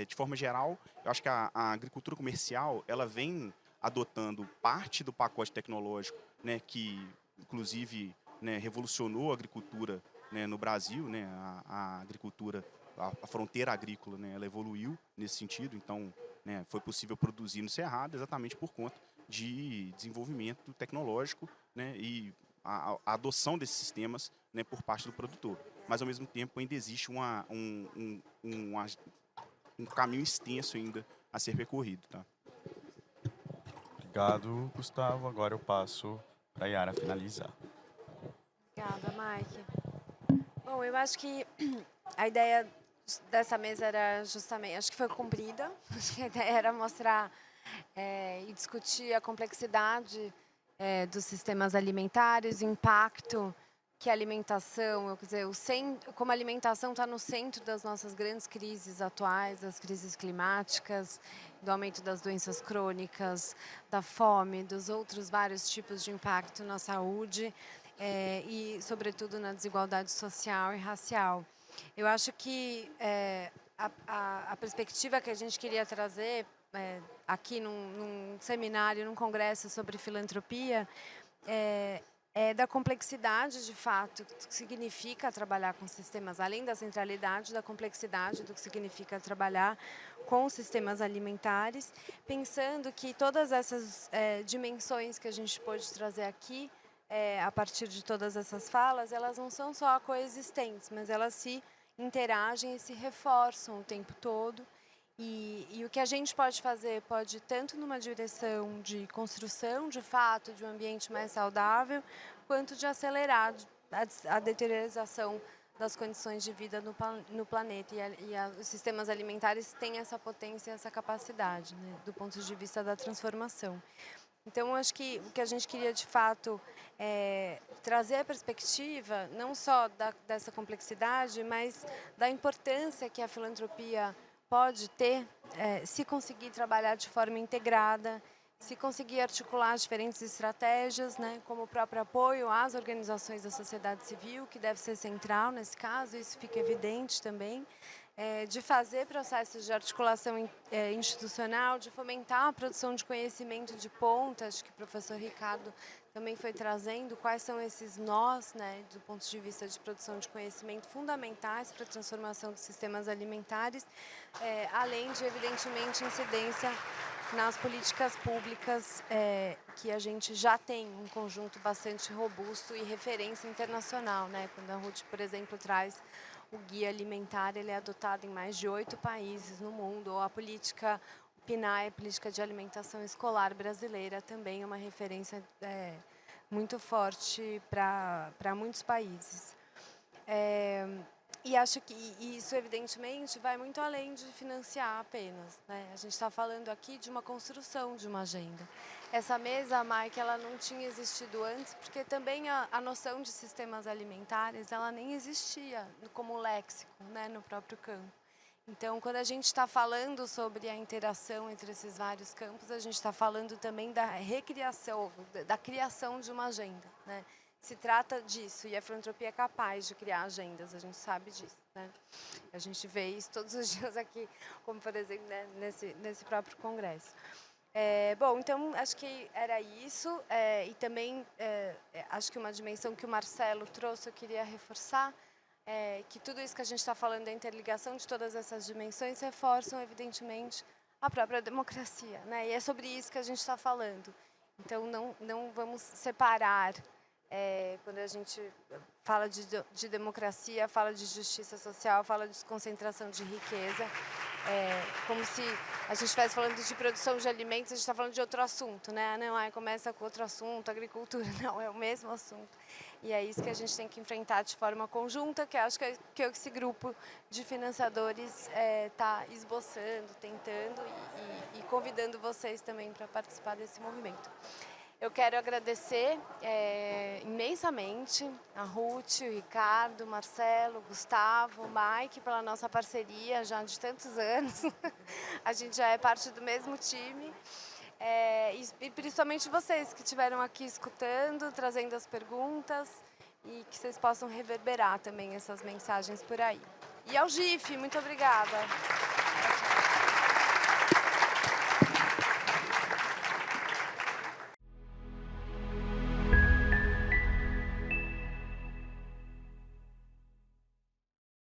de forma geral, eu acho que a agricultura comercial ela vem adotando parte do pacote tecnológico, né, que, inclusive, né, revolucionou a agricultura, né, no Brasil, né, a agricultura, a fronteira agrícola, né, ela evoluiu nesse sentido. Então, né, foi possível produzir no Cerrado exatamente por conta de desenvolvimento tecnológico, né, e a adoção desses sistemas, né, por parte do produtor. Mas, ao mesmo tempo, ainda existe um caminho extenso ainda a ser percorrido. Tá? Obrigado, Gustavo. Agora eu passo para a Yara finalizar. Obrigada, Mike. Bom, eu acho que a ideia dessa mesa era justamente, acho que foi cumprida. Acho que a ideia era mostrar e discutir a complexidade dos sistemas alimentares, o impacto que a alimentação, quer dizer, como a alimentação está no centro das nossas grandes crises atuais, das crises climáticas, do aumento das doenças crônicas, da fome, dos outros vários tipos de impacto na saúde e, sobretudo, na desigualdade social e racial. Eu acho que a perspectiva que a gente queria trazer aqui num seminário, num congresso sobre filantropia, da complexidade, de fato, do que significa trabalhar com sistemas, além da centralidade, da complexidade do que significa trabalhar com sistemas alimentares, pensando que todas essas dimensões que a gente pôde trazer aqui a partir de todas essas falas, elas não são só coexistentes, mas elas se interagem e se reforçam o tempo todo. E o que a gente pode fazer pode ir tanto numa direção de construção, de fato, de um ambiente mais saudável, quanto de acelerar a deteriorização das condições de vida no planeta. Os sistemas alimentares têm essa potência, essa capacidade, né, do ponto de vista da transformação. Então, acho que o que a gente queria, de fato, trazer a perspectiva, não só dessa complexidade, mas da importância que a filantropia pode ter, se conseguir trabalhar de forma integrada, se conseguir articular diferentes estratégias, né, como o próprio apoio às organizações da sociedade civil, que deve ser central nesse caso, isso fica evidente também, de fazer processos de articulação institucional, de fomentar a produção de conhecimento de ponta, acho que o professor Ricardo também foi trazendo quais são esses nós, né, do ponto de vista de produção de conhecimento fundamentais para a transformação dos sistemas alimentares, além de, evidentemente, incidência nas políticas públicas que a gente já tem um conjunto bastante robusto e referência internacional, né? Quando a Ruth, por exemplo, traz o Guia Alimentar, ele é adotado em mais de 8 países no mundo, ou a política PNAE, Política de Alimentação Escolar Brasileira, também é uma referência muito forte para muitos países. E acho que isso, evidentemente, vai muito além de financiar apenas, né? A gente está falando aqui de uma construção de uma agenda. Essa mesa, Mike, ela não tinha existido antes, porque também a noção de sistemas alimentares, ela nem existia como léxico, né, no próprio campo. Então, quando a gente está falando sobre a interação entre esses vários campos, a gente está falando também da recriação, da criação de uma agenda, né? Se trata disso, e a filantropia é capaz de criar agendas, a gente sabe disso, né? A gente vê isso todos os dias aqui, como, por exemplo, né, nesse próprio congresso. Bom, então, acho que era isso, e também acho que uma dimensão que o Marcelo trouxe, eu queria reforçar, que tudo isso que a gente está falando, a interligação de todas essas dimensões, reforçam, evidentemente, a própria democracia, né? E é sobre isso que a gente está falando. Então, não vamos separar. Quando a gente fala de democracia, fala de justiça social, fala de desconcentração de riqueza, como se a gente estivesse falando de produção de alimentos, a gente está falando de outro assunto, né? Não, aí começa com outro assunto, agricultura, não, é o mesmo assunto. E é isso que a gente tem que enfrentar de forma conjunta, que acho que esse grupo de financiadores está esboçando, tentando e convidando vocês também para participar desse movimento. Eu quero agradecer imensamente a Ruth, o Ricardo, o Marcelo, o Gustavo, o Mike pela nossa parceria já de tantos anos. A gente já é parte do mesmo time. E principalmente vocês que estiveram aqui escutando, trazendo as perguntas e que vocês possam reverberar também essas mensagens por aí. E ao GIF, muito obrigada.